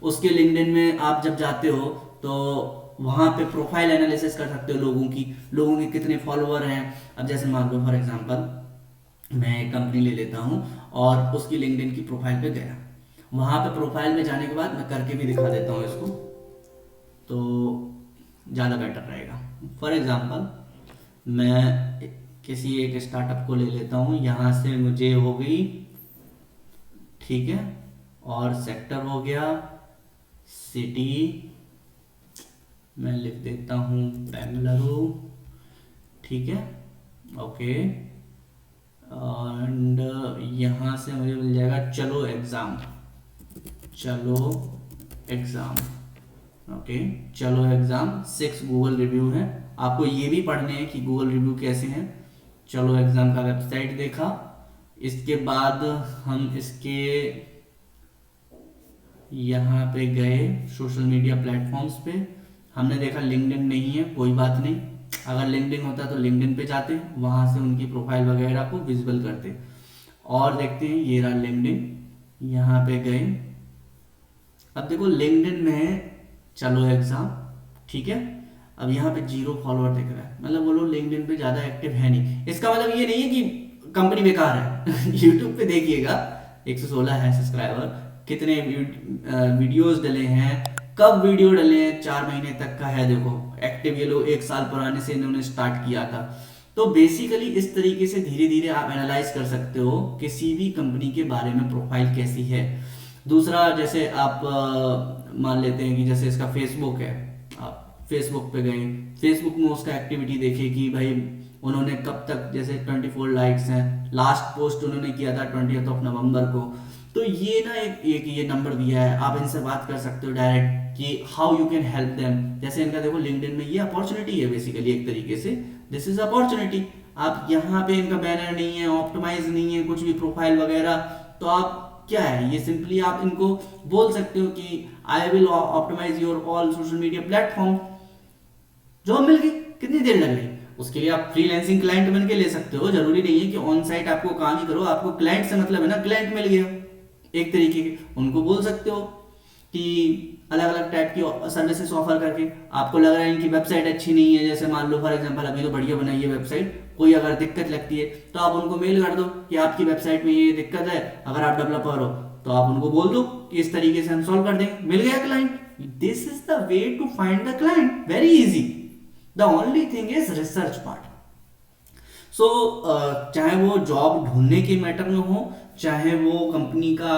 उसके लिंक्डइन में आप जब जाते हो तो वहां पे प्रोफाइल एनालिसिस कर सकते हो लोगों के कितने फॉलोअर हैं। अब जैसे मान लो फॉर एग्जांपल मैं एक कंपनी ले लेता हूं और उसकी लिंक्डइन की प्रोफाइल पे गया, वहां पे प्रोफाइल में जाने के बाद मैं करके भी दिखा देता हूं इसको, तो ज़्यादा बेटर रहेगा। फॉर एग्जांपल मैं किसी एक स्टार्टअप को ले लेता हूँ, यहाँ से मुझे हो गई, ठीक है, और सेक्टर हो गया, सिटी मैं लिख देता हूँ बेंगलुरु, ठीक है, ओके, एंड यहाँ से मुझे मिल जाएगा चलो एग्ज़ाम, ओके, चलो एग्ज़ाम 6 गूगल रिव्यू है। आपको ये भी पढ़ने हैं कि गूगल रिव्यू कैसे हैं। चलो एग्ज़ाम का वेबसाइट देखा, इसके बाद हम इसके यहाँ पे गए सोशल मीडिया प्लेटफॉर्म्स पे, हमने देखा लिंक्डइन नहीं है, कोई बात नहीं, अगर लिंक्डइन होता तो लिंक्डइन पे जाते, वहाँ से उनकी प्रोफाइल वगैरह को विजिबल करते और देखते हैं, ये रहा लिंक्डइन, यहाँ पे गए, अब देखो लिंक्डइन में चलो एग्ज़ाम, ठीक है, अब यहाँ पे 0 फॉलोअर दिख रहा है, मतलब वो लोग लिंक्डइन पे ज़्यादा एक्टिव है नहीं। इसका मतलब ये नहीं है कि कंपनी बेकार है। यूट्यूब पे देखिएगा 116 है सब्सक्राइबर, कितने वीडियोस डले हैं, कब वीडियो डले हैं, 4 महीने तक का है, देखो एक्टिव ये लोग 1 साल पुराने से इन्होंने स्टार्ट किया था। तो बेसिकली इस तरीके से धीरे धीरे आप एनालाइज कर सकते हो किसी भी कंपनी के बारे में प्रोफाइल कैसी है। दूसरा जैसे आप मान लेते हैं कि जैसे इसका फेसबुक है, आप फेसबुक पे गए, फेसबुक में उसका एक्टिविटी देखे कि भाई उन्होंने कब तक, जैसे 24 लाइक्स हैं, लास्ट पोस्ट उन्होंने किया था 20 नवंबर को, तो ये ना एक ये नंबर दिया है, आप इनसे बात कर सकते हो डायरेक्ट कि how you can help them. जैसे इनका देखो लिंक्डइन में ये अपॉर्चुनिटी है, बेसिकली एक तरीके से दिस इज अपॉर्चुनिटी। आप यहाँ पे इनका बैनर नहीं है, ऑप्टिमाइज नहीं है, कुछ भी प्रोफाइल वगैरह, तो आप क्या है, ये सिंपली आप इनको बोल सकते हो कि I will optimise your all social media platform, job मिल गई, कितनी देर लग रही। उसके लिए आप फ्रीलांसिंग क्लाइंट बन के ले सकते हो, जरूरी नहीं है कि ऑन साइट आपको काम ही करो, आपको क्लाइंट से मतलब है ना, क्लाइंट मिल गया एक तरीके के, उनको बोल सकते हो कि अलग अलग टाइप की सर्विसेज ऑफर करके, आपको लग रहा है इनकी वेबसाइट अच्छी नहीं है, जैसे मान लो फॉर एग्जांपल अभी तो बढ़िया बनाई है वेबसाइट, कोई अगर दिक्कत लगती है तो आप उनको मेल कर दो कि आपकी वेबसाइट में ये दिक्कत है, अगर आप डेवलपर हो तो आप उनको बोल दो कि इस तरीके से हम सॉल्व कर देंगे, मिल गया client. This is the way to find the client, very easy. The only thing is research part. So चाहे वो जॉब ढूंढने के मैटर में हो, चाहे वो कंपनी का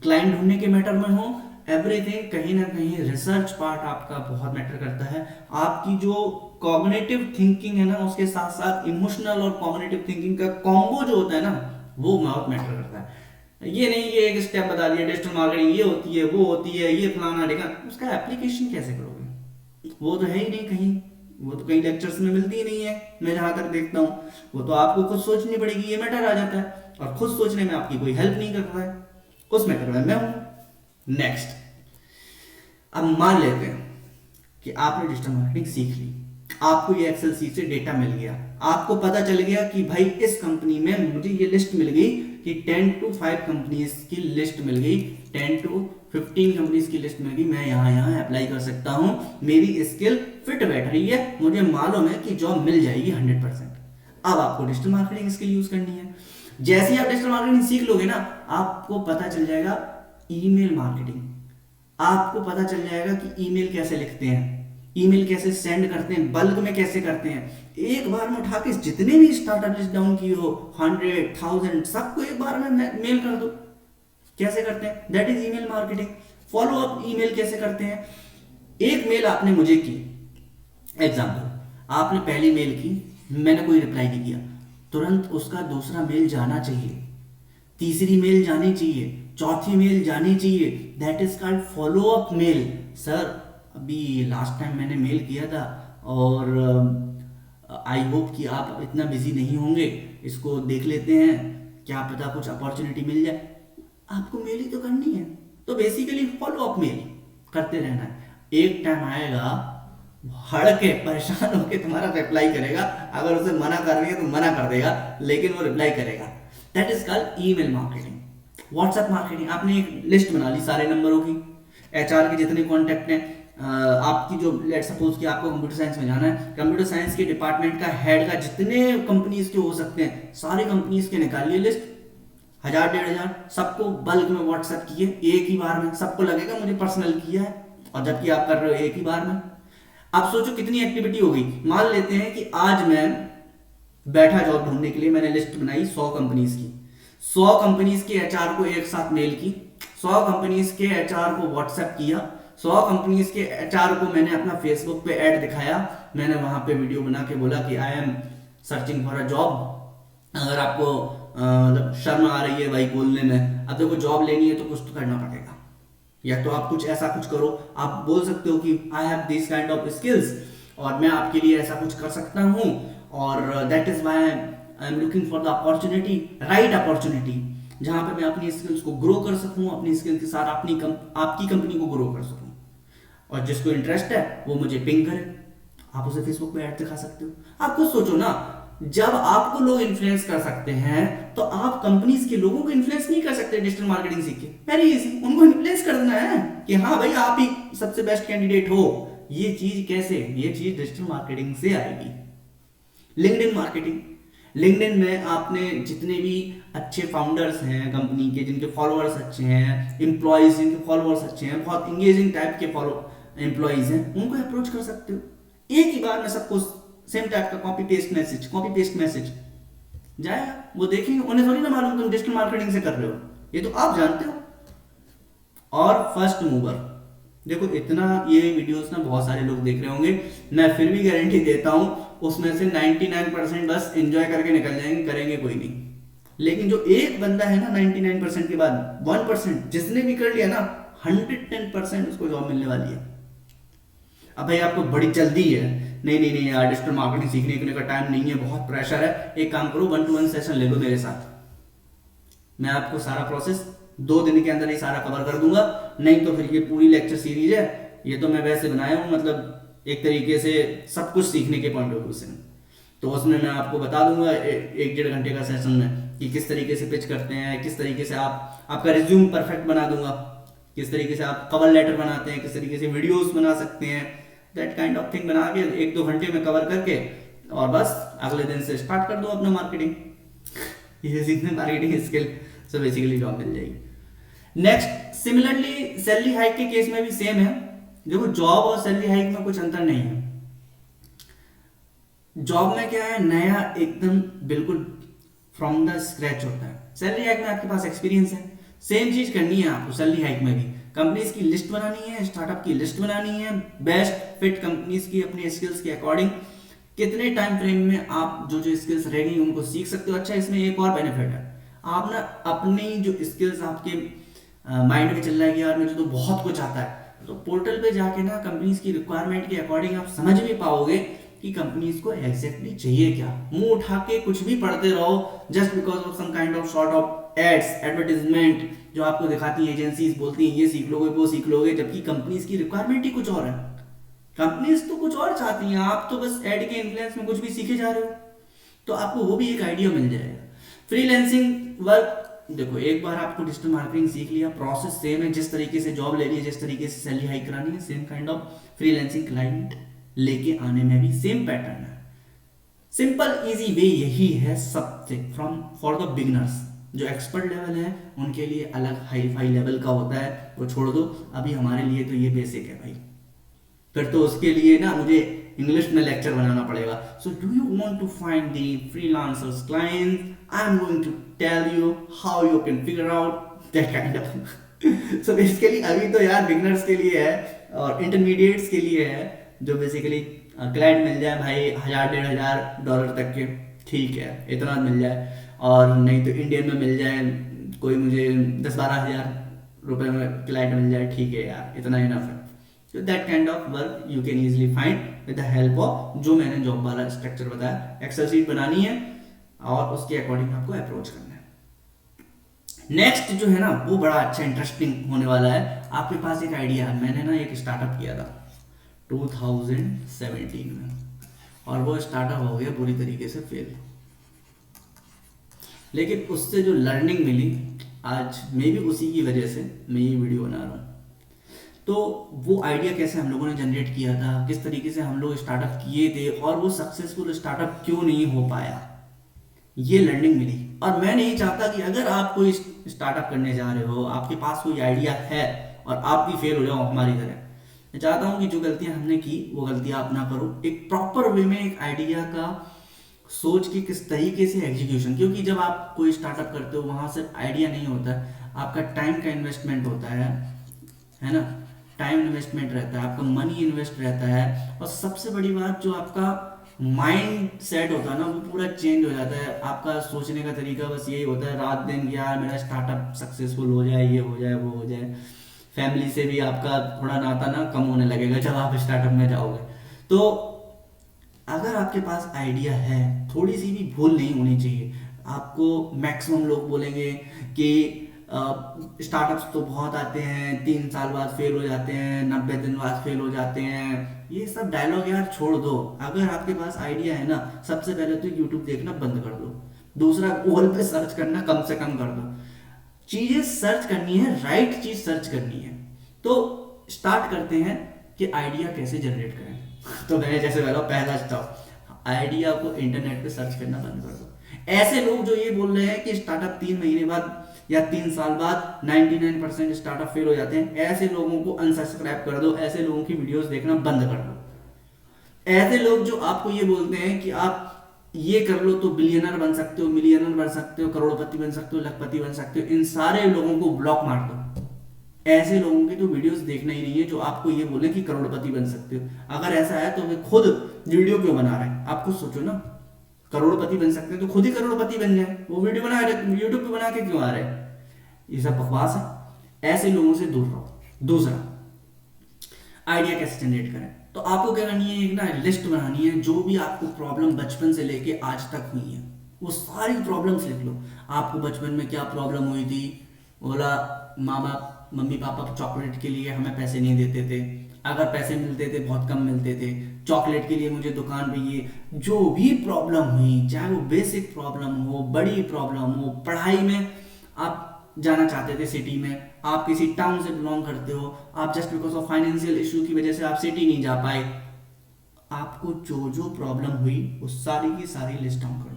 क्लाइंट ढूंढने के मैटर में हो, एवरीथिंग कहीं ना कहीं रिसर्च पार्ट आपका बहुत मैटर करता है। आपकी जो कॉग्निटिव थिंकिंग है ना, उसके साथ साथ इमोशनल और कॉग्निटिव थिंकिंग का कॉम्बो जो होता है ना, वो बहुत मैटर करता है। ये नहीं कि एक स्टेप बता दिया डिजिटल मार्केटिंग ये होती है, वो होती है, ये फलाना ढिकाना, उसका एप्लीकेशन कैसे करोगे? वो तो है ही नहीं कहीं, वो तो कहीं लेक्चर्स में मिलती ही नहीं है, मैं जहां तक देखता हूँ। वो तो आपको खुद सोचनी पड़ेगी, ये मैटर आ जाता है, और खुद सोचने में आपकी कोई हेल्प नहीं कर रहा है, उस मैटर में मैं हूं। नेक्स्ट, अब मान लेते हैं कि आपने डिजिटल मार्केटिंग सीख ली, आपको ये एक्सेल सीट से डेटा मिल गया, आपको पता चल गया कि भाई इस कंपनी में मुझे ये लिस्ट मिल गई कि 10 to 5 कंपनीज की लिस्ट मिल गई, 10 to 15 कंपनीज की लिस्ट मिल गई, मैं यहाँ अप्लाई कर सकता हूँ, मेरी स्किल फिट बैठ रही है, मुझे मालूम है कि जॉब मिल जाएगी 100%। अब आपको डिजिटल मार्केटिंग स्किल यूज करनी है। जैसे ही आप डिजिटल मार्केटिंग सीख लोगे ना, आपको पता चल जाएगा ईमेल मार्केटिंग, आपको पता चल जाएगा कि ईमेल कैसे लिखते हैं, ईमेल कैसे सेंड करते हैं, बल्क में कैसे करते हैं, एक बार में उठा के जितने भी स्टार्टअप लिस्ट डाउन की हो 100,000 सबको एक बार में मेल कर दो। कैसे करते हैं? That is email marketing. Follow up email कैसे करते हैं? एक मेल आपने मुझे की, एग्जांपल, आपने पहली मेल की, मैंने कोई रिप्लाई नहीं किया, तुरंत उसका दूसरा मेल जाना चाहिए, तीसरी मेल जानी चाहिए, चौथी मेल जानी चाहिए। That is called follow up mail. Sir अभी लास्ट टाइम मैंने मेल किया था और आई होप कि आप इतना बिजी नहीं होंगे, इसको देख लेते हैं, क्या पता कुछ अपॉर्चुनिटी मिल जाए। आपको मेल ही तो करनी है, तो बेसिकली फॉलो अप मेल करते रहना है। एक टाइम आएगा हड़ के परेशान होके तुम्हारा रिप्लाई करेगा, अगर उसे मना कर रही है तो मना कर देगा, लेकिन वो रिप्लाई करेगा। That is called email marketing. WhatsApp marketing, आपने एक लिस्ट बना ली सारे नंबरों की, एचआर के जितने कॉन्टैक्ट हैं, आपकी जो लेट सपोज कि आपको कंप्यूटर साइंस में जाना है, कंप्यूटर साइंस के डिपार्टमेंट का हेड का जितने कंपनीज के हो सकते हैं सारे कंपनीज के निकालिए लिस्ट, 1000-1500 सबको बल्क में व्हाट्सएप किए एक ही बार में। सबको लगेगा मुझे पर्सनल किया है, और जबकि आप कर रहे हो एक ही बार में। आप सोचो कितनी एक्टिविटी हो गई। मान लेते हैं कि आज मैं बैठा जॉब ढूंढने के लिए, मैंने लिस्ट बनाई 100 कंपनीज की, 100 कंपनीज के एचआर को एक साथ मेल की, 100 कंपनीज के एचआर को व्हाट्सएप किया, 100 कंपनीज के एचआर को मैंने अपना फेसबुक पे ऐड दिखाया, मैंने वहां पे वीडियो बना के बोला कि I am searching for a job. अगर आपको मतलब शर्म आ रही है भाई बोलने में, अब देखो जॉब लेनी है तो कुछ तो करना पड़ेगा, या तो आप कुछ ऐसा कुछ करो, आप बोल सकते हो कि I have this kind of skills और मैं आपके लिए ऐसा कुछ कर सकता हूं, और that is why I am looking for the opportunity, right opportunity, जहां पे मैं अपनी स्किल्स को ग्रो कर सकूं, अपनी स्किल्स के साथ आपकी कंपनी को ग्रो कर सकूं। और जिसको इंटरेस्ट है वो मुझे पिंग करे, आप उसे फेसबुक पे ऐड दिखा सकते हो। आप खुद सोचो ना, जब आपको लोग इन्फ्लुएंस कर सकते हैं तो आप कंपनीज के लोगों को इन्फ्लुएंस नहीं कर सकते डिजिटल मार्केटिंग सीख के? वेरी इजी, उनको इन्फ्लुएंस कर देना है कि हाँ भाई आप ही सबसे बेस्ट कैंडिडेट हो। ये चीज कैसे? ये चीज डिजिटल मार्केटिंग से आएगी। लिंक्डइन मार्केटिंग, लिंक्डइन में आपने जितने भी अच्छे फाउंडर्स हैं कंपनी के, जिनके फॉलोअर्स अच्छे हैं, एम्प्लॉयज जिनके फॉलोअर्स अच्छे हैं, बहुत इंगेजिंग टाइप के एम्प्लॉयज हैं, उनको अप्रोच कर सकते हो। एक ही बार में सबको सेम टाइप का कॉपी पेस्ट मैसेज जाएगा, वो देखेंगे, उन्हें थोड़ी ना मालूम तुम डिजिटल मार्केटिंग से कर रहे हो, ये तो आप जानते हो। और फर्स्ट मूवर, देखो इतना ये वीडियोस ना बहुत सारे लोग देख रहे होंगे, मैं फिर भी गारंटी देता हूं उसमें से 99% बस एंजॉय करके निकल जाएंगे, करेंगे कोई नहीं। लेकिन जो एक बंदा है ना 99% के बाद 1%, जिसने भी कर लिया ना 110% उसको जॉब मिलने वाली है। अब भाई आपको बड़ी जल्दी है, नहीं यार डिजिटल मार्केटिंग सीखने का टाइम नहीं है, बहुत प्रेशर है, एक काम करो 1-to-1 सेशन ले लो मेरे साथ, मैं आपको सारा प्रोसेस 2 दिन के अंदर ही सारा कवर कर दूंगा। नहीं तो फिर ये पूरी लेक्चर सीरीज है, ये तो मैं वैसे बनाया हूँ मतलब एक तरीके से सब कुछ सीखने के पॉइंट ऑफ व्यू से, तो उसमें मैं आपको बता दूंगा 1-1.5 घंटे का सेशन में कि किस तरीके से पिच करते हैं, किस तरीके से आपका रिज्यूम परफेक्ट बना दूंगा, किस तरीके से आप कवर लेटर बनाते हैं, किस तरीके से वीडियोस बना सकते हैं, दैट काइंड ऑफ थिंग बना के 1-2 घंटे में कवर करके, और बस अगले दिन से स्टार्ट कर दो अपना मार्केटिंग, ये सीखने marketing skill, so basically job मिल जाएगी। नेक्स्ट, सिमिलरली सैलरी हाइक के केस में भी सेम है। देखो जॉब और सैलरी हाइक में कुछ अंतर नहीं है, जॉब में क्या है, नया एकदम बिल्कुल फ्रॉम द स्क्रैच होता है। सैलरी हाइक में आपके पास एक्सपीरियंस है, सेम चीज करनी है आपको सैलरी हाइक में भी। कंपनीज की लिस्ट बनानी है, स्टार्टअप की लिस्ट बनानी है, बेस्ट फिट कंपनीज की अपनी स्किल्स के अकॉर्डिंग कितने टाइम फ्रेम में आप जो जो स्किल्स रहेंगी उनको सीख सकते हो। अच्छा, इसमें एक और बेनिफिट है, आप ना अपनी जो स्किल्स आपके माइंड में चल रहा है कि यार मुझे तो बहुत कुछ आता है, तो पोर्टल पे जाके ना कंपनीज की रिक्वायरमेंट के अकॉर्डिंग आप समझ भी पाओगे कि कंपनीज को एग्जैक्टली चाहिए क्या। मुंह उठा के कुछ भी पढ़ते रहो just because of some kind of sort of ads, advertisement जो आपको दिखाती है एजेंसीज, बोलती हैं ये सीख लोगे वो सीख लोगे, जबकि कंपनीज की रिक्वायरमेंट ही कुछ और है। कंपनीज तो कुछ और चाहती हैं, आप तो बस एड के इन्फ्लुएंस में कुछ भी सीखे जा रहे हो। तो आपको वो भी एक आइडिया मिल जाएगा। फ्रीलैंसिंग वर्क, देखो एक बार आपको डिजिटल मार्केटिंग सीख लिया, प्रोसेस सेम है, जिस तरीके से जॉब ले रही है, जिस तरीके से सैलरी हाइक करानी है, same kind of freelancing client लेके आने में भी सेम पैटर्न है। सिंपल इजी वे यही है सबसे, फ्रॉम फॉर द बिगनर्स। जो एक्सपर्ट लेवल है उनके लिए अलग हाई फाई लेवल का होता है, वो छोड़ दो, अभी हमारे लिए तो ये बेसिक है भाई। फिर तो उसके लिए ना मुझे इंग्लिश में लेक्चर बनाना पड़ेगा। So do you want to find the freelancers client, I am going to tell you how you can figure out that kind of. So basically अभी तो यार बिगनर्स के लिए है और इंटरमीडिएट्स के लिए है, जो बेसिकली क्लाइंट मिल जाए भाई $1000-1500 तक के, ठीक है इतना मिल जाए, और नहीं तो इंडियन में मिल जाए कोई मुझे 10-12 हज़ार रुपए में क्लाइंट मिल जाए, ठीक है यार इतना इनफ है। तो that kind of work you can easily find with the help of जो मैंने जॉब वाला स्ट्रक्चर बताया। एक्सेल शीट बनानी है और उसके अकॉर्डिंग आपको अप्रोच करना है। नेक्स्ट जो है ना वो बड़ा अच्छा इंटरेस्टिंग होने वाला है। आपके पास एक आइडिया है, मैंने ना एक स्टार्टअप किया था 2017 में, और वो स्टार्टअप हो गया पूरी तरीके से फेल। लेकिन उससे जो लर्निंग मिली, आज मे भी उसी की वजह से मैं ये वीडियो बना रहा हूँ। तो वो आइडिया कैसे हम लोगों ने जनरेट किया था, किस तरीके से हम लोग स्टार्टअप किए थे, और वो सक्सेसफुल स्टार्टअप क्यों नहीं हो पाया, ये लर्निंग मिली। और मैं नहीं चाहता कि अगर आप कोई स्टार्टअप करने जा रहे हो, आपके पास कोई आइडिया है और आप भी फेल हो जाओ हमारी तरह, मैं चाहता हूँ कि जो गलतियां हमने की वो गलतियां आप ना करो। एक प्रॉपर वे में एक आइडिया का सोच के किस तरीके से एग्जीक्यूशन, क्योंकि जब आप कोई स्टार्टअप करते हो वहां सिर्फ आइडिया नहीं होता है, आपका टाइम का इन्वेस्टमेंट होता है ना, टाइम इन्वेस्टमेंट रहता है, आपका मनी इन्वेस्ट रहता है, और सबसे बड़ी बात जो आपका माइंड सेट होता है ना वो पूरा चेंज हो जाता है। आपका सोचने का तरीका बस यही होता है रात दिन, यार मेरा स्टार्टअप सक्सेसफुल हो जाए, ये हो जाए वो हो जाए। फैमिली से भी आपका थोड़ा नाता ना कम होने लगेगा जब आप स्टार्टअप में जाओगे। तो अगर आपके पास आइडिया है, थोड़ी सी भी भूल नहीं होनी चाहिए। आपको मैक्सिमम लोग बोलेंगे कि स्टार्टअप्स तो बहुत आते हैं, 3 साल बाद फेल हो जाते हैं, 90 दिन बाद फेल हो जाते हैं, ये सब डायलॉग यार छोड़ दो। अगर आपके पास आइडिया है ना, सबसे पहले तो यूट्यूब देखना बंद कर दो, दूसरा गूगल पे सर्च करना कम से कम कर दो। चीजें सर्च करनी है, राइट चीज सर्च करनी है। तो स्टार्ट करते हैं कि आइडिया कैसे जनरेट करें। तो मैंने जैसे बोला पहला स्टेप, आइडिया को इंटरनेट पे सर्च करना बंद कर दो। ऐसे लोग जो ये बोल रहे हैं कि स्टार्टअप 3 महीने बाद या 3 साल बाद 99% स्टार्टअप फेल हो जाते हैं, ऐसे लोगों को अनसब्सक्राइब कर दो, ऐसे लोगों की वीडियोस देखना बंद कर दो। ऐसे लोग जो आपको ये बोलते हैं कि आप ये कर लो तो बिलियनर बन सकते हो, मिलियनर बन सकते हो, करोड़पति बन सकते हो, लखपति बन सकते हो, इन सारे लोगों को ब्लॉक मार दो। ऐसे लोगों की तो वीडियोस देखना ही नहीं है जो आपको ये बोले कि करोड़पति बन सकते हो। अगर ऐसा है तो वे खुद वीडियो क्यों बना रहे हैं, आप खुद सोचो ना। करोड़पति बन सकते हैं तो खुद ही करोड़पति बन जाए, वो वीडियो बना रहे, यूट्यूब पे बना के क्यों आ रहे हैं, ये सब बकवास है। ऐसे लोगों से दूर रहो। दूसरा, आइडिया कैसे जनरेट करें, तो आपको क्या करनी है, एक ना लिस्ट बनानी है, जो भी आपको प्रॉब्लम बचपन से लेके आज तक हुई है वो सारी प्रॉब्लम्स लिख लो। आपको बचपन में क्या प्रॉब्लम हुई थी, बोला माँ बाप मम्मी पापा चॉकलेट के लिए हमें पैसे नहीं देते थे, अगर पैसे मिलते थे बहुत कम मिलते थे, चॉकलेट के लिए मुझे दुकान पे ये, जो भी प्रॉब्लम हुई, चाहे वो बेसिक प्रॉब्लम हो, बड़ी प्रॉब्लम हो, पढ़ाई में आप जाना चाहते थे सिटी में, आप किसी टाउन से बिलोंग करते हो, आप just because of financial issue की वजह से आप सिटी नहीं जा पाए, आपको जो जो प्रॉब्लम हुई वो सारी की सारी लिस्ट डाउन कर दो।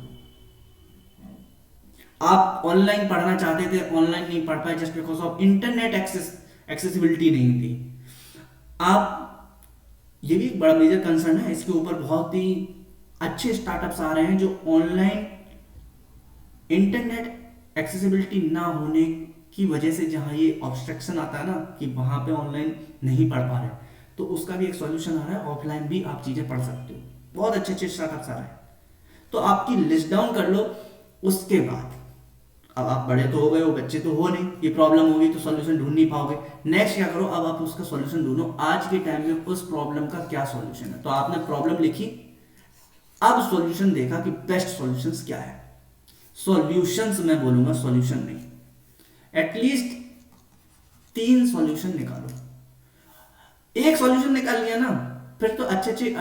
आप ऑनलाइन पढ़ना चाहते थे, ऑनलाइन नहीं पढ़ पाए just because of internet accessibility नहीं थी। आप, ये भी एक बड़ा मेजर कंसर्न है, इसके ऊपर बहुत ही अच्छे स्टार्टअप्स आ रहे हैं जो ऑनलाइन इंटरनेट एक्सेसिबिलिटी ना होने की वजह से जहां ये ऑब्स्ट्रक्शन आता है ना कि वहां पे ऑनलाइन नहीं पढ़ पा रहे, तो उसका भी एक सॉल्यूशन आ रहा है, ऑफलाइन भी आप चीजें पढ़ सकते हो। बहुत अच्छे अच्छे स्टार्टअप्स आ रहे हैं, तो आपकी लिस्ट डाउन कर लो। उसके बाद अब आप बड़े तो हो गए हो, बच्चे तो हो नहीं, ये प्रॉब्लम होगी तो सॉल्यूशन ढूंढ नहीं पाओगे। नेक्स्ट क्या करो, अब आप उसका सॉल्यूशन ढूंढो, आज के टाइम में उस प्रॉब्लम का क्या सॉल्यूशन है। तो आपने प्रॉब्लम लिखी, अब सॉल्यूशन देखा कि बेस्ट सॉल्यूशंस क्या है। सॉल्यूशंस मैं बोलूंगा, सॉल्यूशन नहीं, एटलीस्ट 3 सॉल्यूशन निकालो। एक सॉल्यूशन निकाल लिया ना, फिर तो अच्छे अच्छे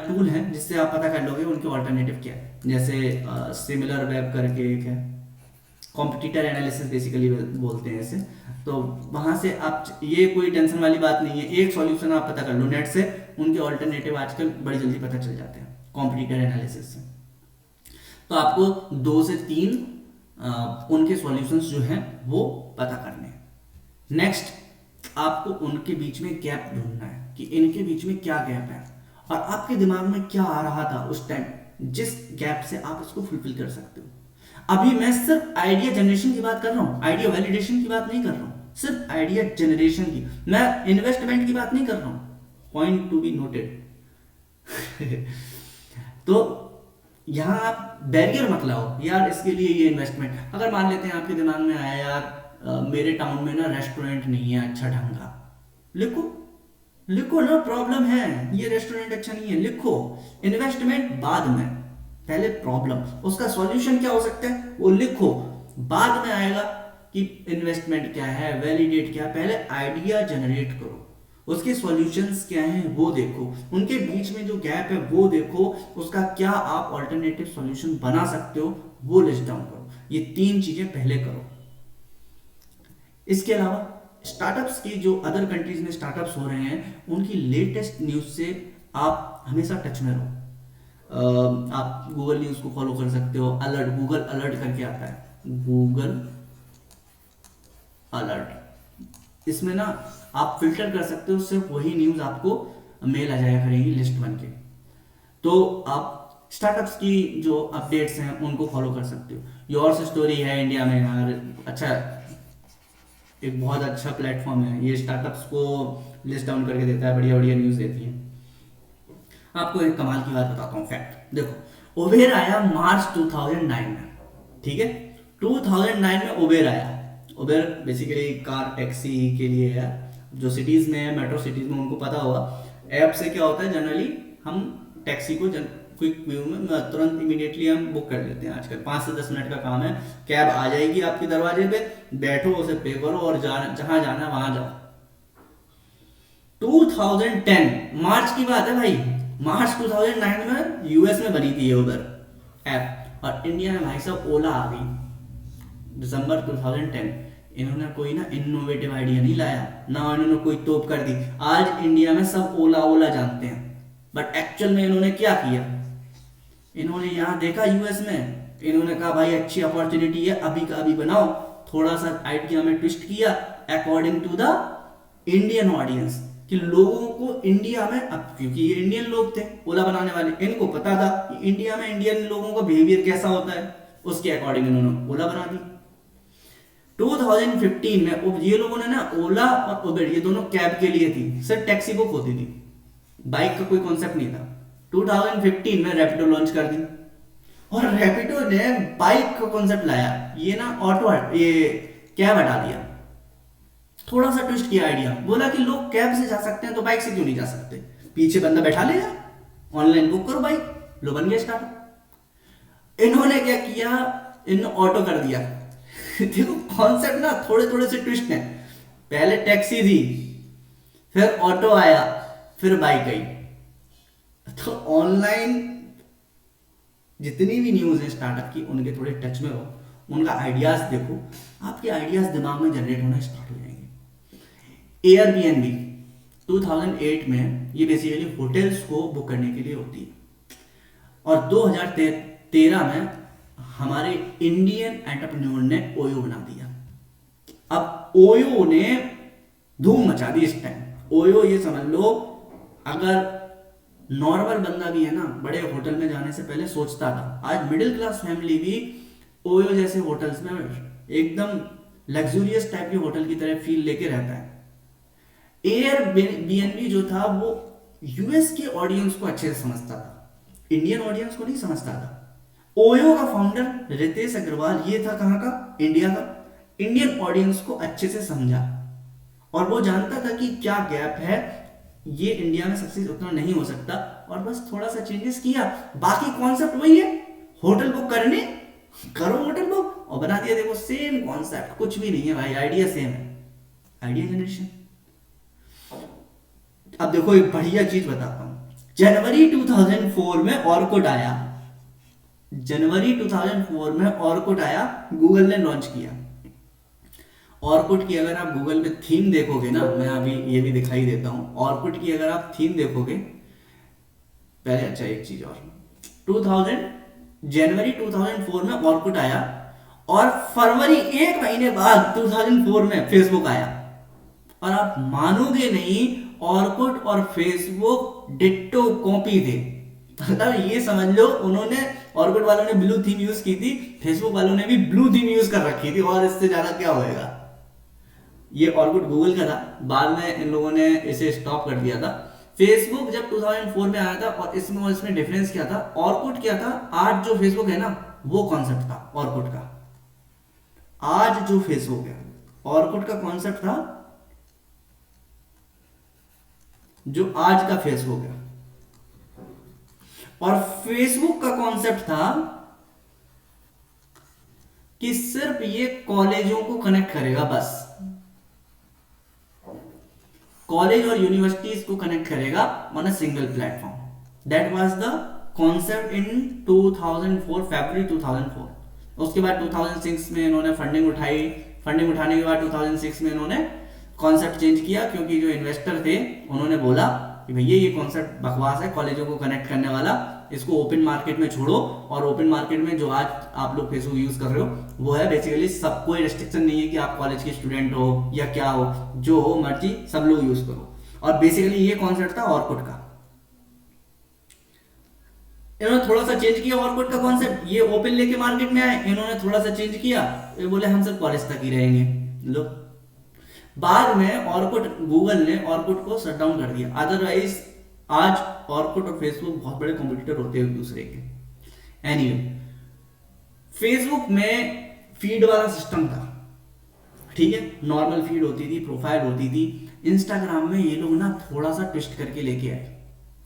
टूल हैं जिससे आप पता कर लोगे उनके ऑल्टरनेटिव क्या है। जैसे सिमिलर वेब करके एक है, कॉम्पिटिटर एनालिसिस बेसिकली बोलते हैं इसे। तो वहां से आप, ये कोई टेंशन वाली बात नहीं है, एक सॉल्यूशन आप पता कर लो नेट से, उनके ऑल्टरनेटिव आजकल बड़ी जल्दी पता चल जाते हैं कॉम्पिटिटर एनालिसिस से। तो आपको 2 से 3 उनके सॉल्यूशंस जो हैं वो पता करने हैं। नेक्स्ट, आपको उनके बीच में गैप ढूंढना है कि इनके बीच में क्या गैप है, और आपके दिमाग में क्या आ रहा था उस टाइम जिस गैप से आप इसको फुलफिल कर सकते हो। अभी मैं सिर्फ आइडिया जनरेशन की बात कर रहा हूं, आइडिया वैलिडेशन की बात नहीं कर रहा हूं, सिर्फ आइडिया जनरेशन की। मैं इन्वेस्टमेंट की बात नहीं कर रहा हूं, पॉइंट टू बी नोटेड। तो यहां आप बैरियर मत लाओ यार इसके लिए ये इन्वेस्टमेंट। अगर मान लेते हैं आपके दिमाग में आया यार मेरे टाउन में ना रेस्टोरेंट नहीं है अच्छा ढंग का, लिखो, लिखो ना, प्रॉब्लम है ये रेस्टोरेंट अच्छा नहीं है, लिखो। इन्वेस्टमेंट बाद में, पहले प्रॉब्लम, उसका सॉल्यूशन क्या हो सकता है वो लिखो, बाद में आएगा कि इन्वेस्टमेंट क्या है, वैलिडेट क्या है। पहले आइडिया जनरेट करो, उसके सॉल्यूशंस क्या हैं वो देखो, उनके बीच में जो गैप है वो देखो, उसका क्या आप ऑल्टरनेटिव सॉल्यूशन बना सकते हो वो लिस्ट डाउन करो। ये 3 चीजें पहले करो। इसके अलावा स्टार्टअप्स की, जो अदर कंट्रीज में स्टार्टअप्स हो रहे हैं, उनकी लेटेस्ट न्यूज से आप हमेशा टच में रहो। आप गूगल न्यूज को फॉलो कर सकते हो, अलर्ट, गूगल अलर्ट करके आता है, गूगल अलर्ट, इसमें ना आप फिल्टर कर सकते हो, सिर्फ वही न्यूज आपको मेल आ जाया करेगी लिस्ट बन के। तो आप स्टार्टअप्स की जो अपडेट्स हैं उनको फॉलो कर सकते हो। योर्स स्टोरी है इंडिया में यार, अच्छा, एक बहुत अच्छा प्लेटफॉर्म है ये, स्टार्टअप्स को लिस्ट डाउन करके देता है, बढ़िया बढ़िया न्यूज देती है। आपको एक कमाल की बात बताता हूँ, फैक्ट देखो, उबेर आया मार्च 2009 में, ठीक है, 2009 में उबेर आया। उबेर बेसिकली कार टैक्सी के लिए है, जो सिटीज में है, मेट्रो सिटीज में, उनको पता होगा ऐप से क्या होता है। जनरली हम टैक्सी को क्विक व्यू में तुरंत इमीडिएटली हम बुक कर लेते हैं, आजकल 5 से 10 मिनट का काम है, कैब आ जाएगी आपके दरवाजे पे, बैठो, उसे पे करो और जहां जाना है वहां जाओ। 2010 मार्च की बात है भाई, मार्च 2009 में यूएस में बनी थी ये उबर ऐप, और इंडिया में भाई साहब ओला आ गई दिसंबर 2010। इन्होंने कोई ना इनोवेटिव आइडिया नहीं लाया, ना इन्होंने कोई तोप कर दी। आज इंडिया में सब ओला ओला जानते हैं, बट एक्चुअल में इन्होंने क्या किया, इन्होंने यहां देखा यूएस में, इन्होंने कहा भाई अच्छी अपॉर्चुनिटी है, अभी का अभी बनाओ, थोड़ा सा आइडिया में ट्विस्ट किया according to the Indian audience, कि लोगों को इंडिया में, अब क्योंकि ये इंडियन लोग थे ओला बनाने वाले, इनको पता था कि इंडिया में इंडियन लोगों का बिहेवियर कैसा होता है, उसके अकॉर्डिंग इन्होंने ओला बना दी। 2015 में ये लोगों ने ना, ओला और उबेर ये दोनों कैब के लिए थी, सिर्फ टैक्सी बुक होती थी, बाइक का कोई कॉन्सेप्ट नहीं था। 2015 में रैपिडो लॉन्च कर दी, और रैपिडो ने बाइक का कॉन्सेप्ट लाया, ये ना ऑटो, ये कैब हटा दिया, थोड़ा सा ट्विस्ट किया आइडिया, बोला कि लोग कैब से जा सकते हैं तो बाइक से क्यों नहीं जा सकते, पीछे बंदा बैठा लेगा, ऑनलाइन बुक करो बाइक, लो बन गया स्टार्ट। इन्होंने क्या किया, इन्होंने ऑटो कर दिया। देखो कॉन्सेप्ट ना थोड़े थोड़े से ट्विस्ट हैं, पहले टैक्सी थी, फिर ऑटो आया, फिर बाइक आई। तो ऑनलाइन जितनी भी न्यूज है स्टार्टअप की, उनके थोड़े टच में हो, उनका आइडियाज देखो, आपके आइडियाज दिमाग में जनरेट होना स्टार्ट हो जाएंगे। एयरबीएनबी 2008 में, ये बेसिकली होटल्स को बुक करने के लिए होती है, और 2013 में हमारे इंडियन एंटरप्रेन्योर ने ओयो बना दिया। अब ओयो ने धूम मचा दी इस टाइम। ओयो ये समझ लो, अगर नॉर्मल बंदा भी है ना, बड़े होटल में जाने से पहले सोचता था। आज मिडिल क्लास फैमिली भी ओयो जैसे होटल्स में एकदम लग्जूरियस टाइप के होटल की तरह फील लेके रहता है। एयर बीएनबी जो था वो यूएस के ऑडियंस को अच्छे से समझता था, इंडियन ऑडियंस को नहीं समझता था। ओयो का फाउंडर रितेश अग्रवाल ये था कहाँ का, इंडिया का। इंडियन ऑडियंस को अच्छे से समझा और वो जानता था कि क्या गैप है, ये इंडिया में सक्सेस उतना नहीं हो सकता, और बस थोड़ा सा चेंजेस किया। बाकी कॉन्सेप्ट वही है, होटल बुक करने, करो होटल बुक और बना दिया। देखो सेम कॉन्सेप्ट, कुछ भी नहीं है भाई, आइडिया सेम है, आइडिया जनरेशन। अब देखो एक बढ़िया चीज बताता हूं, जनवरी 2004 में ऑर्कुट आया। जनवरी 2004 में ऑर्कुट आया, गूगल ने लॉन्च किया। ऑर्कुट की अगर आप गूगल पे थीम देखोगे ना, मैं अभी ये भी दिखाई देता हूं, ऑर्कुट की अगर आप थीम देखोगे पहले, अच्छा एक चीज और, 2000 जनवरी 2004 में ऑर्कुट आया और फरवरी, एक महीने बाद 2004 में फेसबुक आया। और आप मानोगे नहीं, ऑर्कुट और फेसबुक डिट्टो कॉपी थे। मतलब ये समझ लो, उन्होंने, ऑर्कुट वालों ने ब्लू थीम यूज की थी, फेसबुक वालों ने भी ब्लू थीम यूज कर रखी थी, और इससे ज्यादा क्या होएगा। ये ऑर्कुट गूगल का था, बाद में इन लोगों ने इसे स्टॉप कर दिया था। फेसबुक जब 2004 में आया था, और इसमें डिफरेंस क्या था, ऑर्कुट क्या था, आज जो फेसबुक है ना वो कॉन्सेप्ट था ऑर्कुट का। आज जो फेसबुक है, ऑर्कुट का कॉन्सेप्ट था जो आज का फेसबुक है, और फेसबुक का कॉन्सेप्ट था कि सिर्फ ये कॉलेजों को कनेक्ट करेगा, बस कॉलेज और यूनिवर्सिटीज को कनेक्ट करेगा on a single platform. That was the concept in 2004, फरवरी 2004। उसके बाद 2006 में इन्होंने फंडिंग उठाई, फंडिंग उठाने के बाद 2006 में इन्होंने कॉन्सेप्ट चेंज किया, क्योंकि जो इन्वेस्टर थे उन्होंने बोला कि भैया ये कॉन्सेप्ट बकवास है, कॉलेजों को कनेक्ट करने वाला, इसको ओपन मार्केट में छोड़ो। और ओपन मार्केट में जो आज आप लोग फेसबुक यूज कर रहे हो वो है बेसिकली सब, कोई रेस्ट्रिक्शन नहीं है कि आप कॉलेज के स्टूडेंट हो या क्या हो, जो हो मर्जी सब लोग यूज करो। और बेसिकली ये कॉन्सेप्ट था ऑर्कुट का। इन्होंने थोड़ा सा चेंज किया ऑर्कुट का कॉन्सेप्ट, ये ओपन लेके मार्केट में आए, इन्होंने थोड़ा सा चेंज किया, ये बोले हम सब कॉलेज तक ही रहेंगे। लो, बाद में ऑर्कुट, गूगल ने ऑर्कुट को शट डाउन कर दिया। अदरवाइज आज ऑर्कुट और फेसबुक बहुत बड़े कॉम्पिटिटर होते हैं एक दूसरे के। एनीवे, फेसबुक में फीड वाला सिस्टम था, ठीक है, नॉर्मल फीड होती थी, प्रोफाइल होती थी। इंस्टाग्राम में ये लोग ना थोड़ा सा ट्विस्ट करके लेके आए।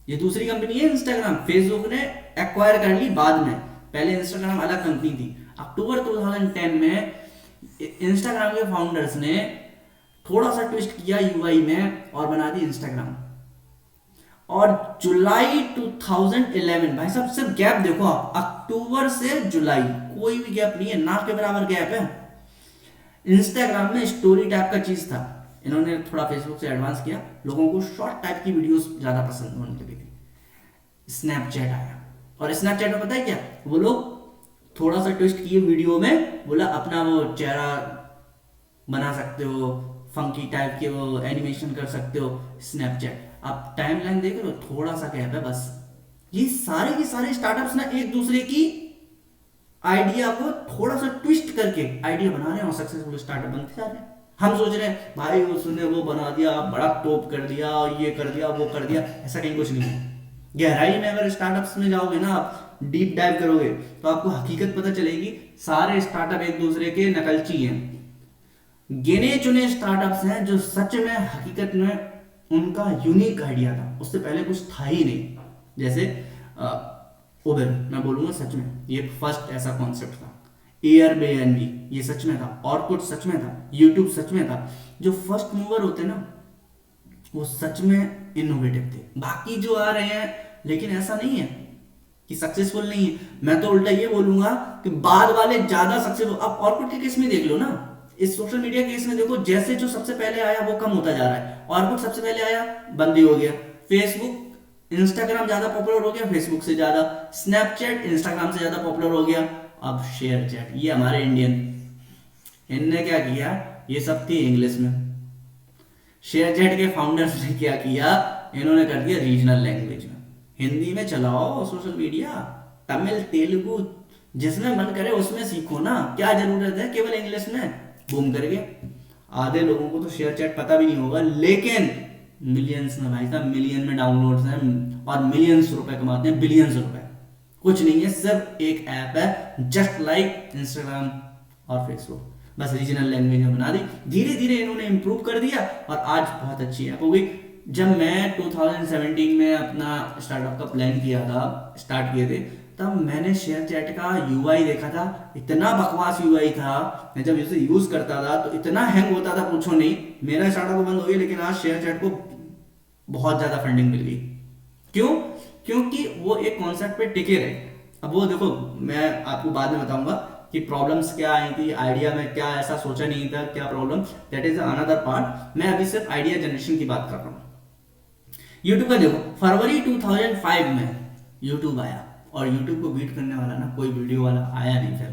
ये दूसरी कंपनी है इंस्टाग्राम, फेसबुक ने एक्वायर कर ली बाद में, पहले इंस्टाग्राम अलग कंपनी थी। अक्टूबर 2010 में इंस्टाग्राम के फाउंडर्स ने थोड़ा सा ट्विस्ट किया यूआई में और बना दी इंस्टाग्राम। और जुलाई 2011, भाई साहब सिर्फ गैप देखो आप, अक्टूबर से जुलाई कोई भी गैप नहीं है, ना के बराबर गैप है। इंस्टाग्राम में स्टोरी टाइप का चीज था, इन्होंने थोड़ा फेसबुक से एडवांस किया, लोगों को शॉर्ट टाइप की वीडियोस ज्यादा पसंद होने लगी थी। स्नैपचैट आया, और स्नैपचैट में पता है क्या, वो लोग थोड़ा सा ट्विस्ट किए वीडियो में, बोला अपना वो चेहरा बना सकते हो, फंकी टाइप के वो एनिमेशन कर सकते हो स्नैपचैट। आप टाइमलाइन देख रहे हो, थोड़ा सा गैप है बस। ये सारे के सारे स्टार्टअप्स ना एक दूसरे की आइडिया को थोड़ा सा ट्विस्ट करके आइडिया बना रहे हैं और सक्सेसफुल स्टार्टअप बनते जा रहे हैं। हम सोच रहे हैं भाई उसने वो बना दिया, बड़ा टॉप कर दिया, ये कर दिया, वो कर दिया, ऐसा कहीं कुछ नहीं है। गहराई में अगर स्टार्टअप्स में जाओगे ना, आप डीप डाइव करोगे तो आपको हकीकत पता चलेगी, सारे स्टार्टअप एक दूसरे के नकलची हैं। गिने चुने स्टार्टअप्स हैं जो सच में हकीकत में उनका यूनिक आइडिया था, उससे पहले कुछ था ही नहीं। जैसे उबर, मैं बोलूंगा सच में ये फर्स्ट ऐसा कॉन्सेप्ट था। एयरबीएनबी ये सच में था, ऑर्कुट सच में था, यूट्यूब सच में था। जो फर्स्ट मूवर होते ना वो सच में इनोवेटिव थे। बाकी जो आ रहे हैं, लेकिन ऐसा नहीं है कि सक्सेसफुल नहीं है। मैं तो उल्टा ये बोलूंगा कि बाद वाले ज्यादा सक्सेसफुल। अब ऑर्कुट के केस में देख लो ना, इस सोशल मीडिया केस में देखो, जैसे जो सबसे पहले आया वो कम होता जा रहा है। ऑर्कुट सबसे पहले आया, बंद हो गया। फेसबुक, इंस्टाग्राम ज्यादा पॉपुलर हो गया फेसबुक से ज्यादा, स्नैपचैट इंस्टाग्राम से ज्यादा पॉपुलर हो गया। अब शेयर चैट, ये हमारे इंडियन, इनने क्या किया, ये सब थी इंग्लिश में। शेयर चैट के फाउंडर्स ने क्या किया, इन्होंने कर दिया रीजनल लैंग्वेज में। हिंदी में चलाओ सोशल मीडिया, तमिल तेलुगु जिसमें मन करे उसमें सीखो ना, क्या जरूरत है केवल इंग्लिश में। बूम करके आधे लोगों को तो शेयर चैट पता भी नहीं होगा, लेकिन मिलियंस में भाई साहब, मिलियन में डाउनलोड्स हैं और मिलियंस रुपए कमाते हैं, बिलियंस रुपए। कुछ नहीं है, सिर्फ एक ऐप है, जस्ट लाइक इंस्टाग्राम और फेसबुक, बस रीजनल लैंग्वेज में बना दी। धीरे धीरे इन्होंने इंप्रूव कर दिया और आज बहुत अच्छी ऐप हो गई। जब मैं 2017 में अपना स्टार्टअप का प्लान किया था, स्टार्ट किए थे, तब मैंने शेयर चैट का यूआई देखा था, इतना बकवास यूआई था। मैं जब इसे यूज करता था तो इतना हैंग होता था, पूछो नहीं। मेरा स्टार्टअप तो बंद हो गया, लेकिन आज शेयर चैट को बहुत ज्यादा फंडिंग मिल गई। क्यों? क्योंकि वो एक कॉन्सेप्ट पे टिके रहे। अब वो देखो, मैं आपको बाद में बताऊंगा कि प्रॉब्लम्स क्या आई थी, आइडिया में क्या ऐसा सोचा नहीं था, क्या problem, that is another part. मैं अभी सिर्फ आइडिया जनरेशन की बात कर रहा हूँ। यूट्यूब का देखो, फरवरी 2005 में यूट्यूब आया और यूट्यूब को बीट करने वाला ना कोई वीडियो वाला आया नहीं। फिर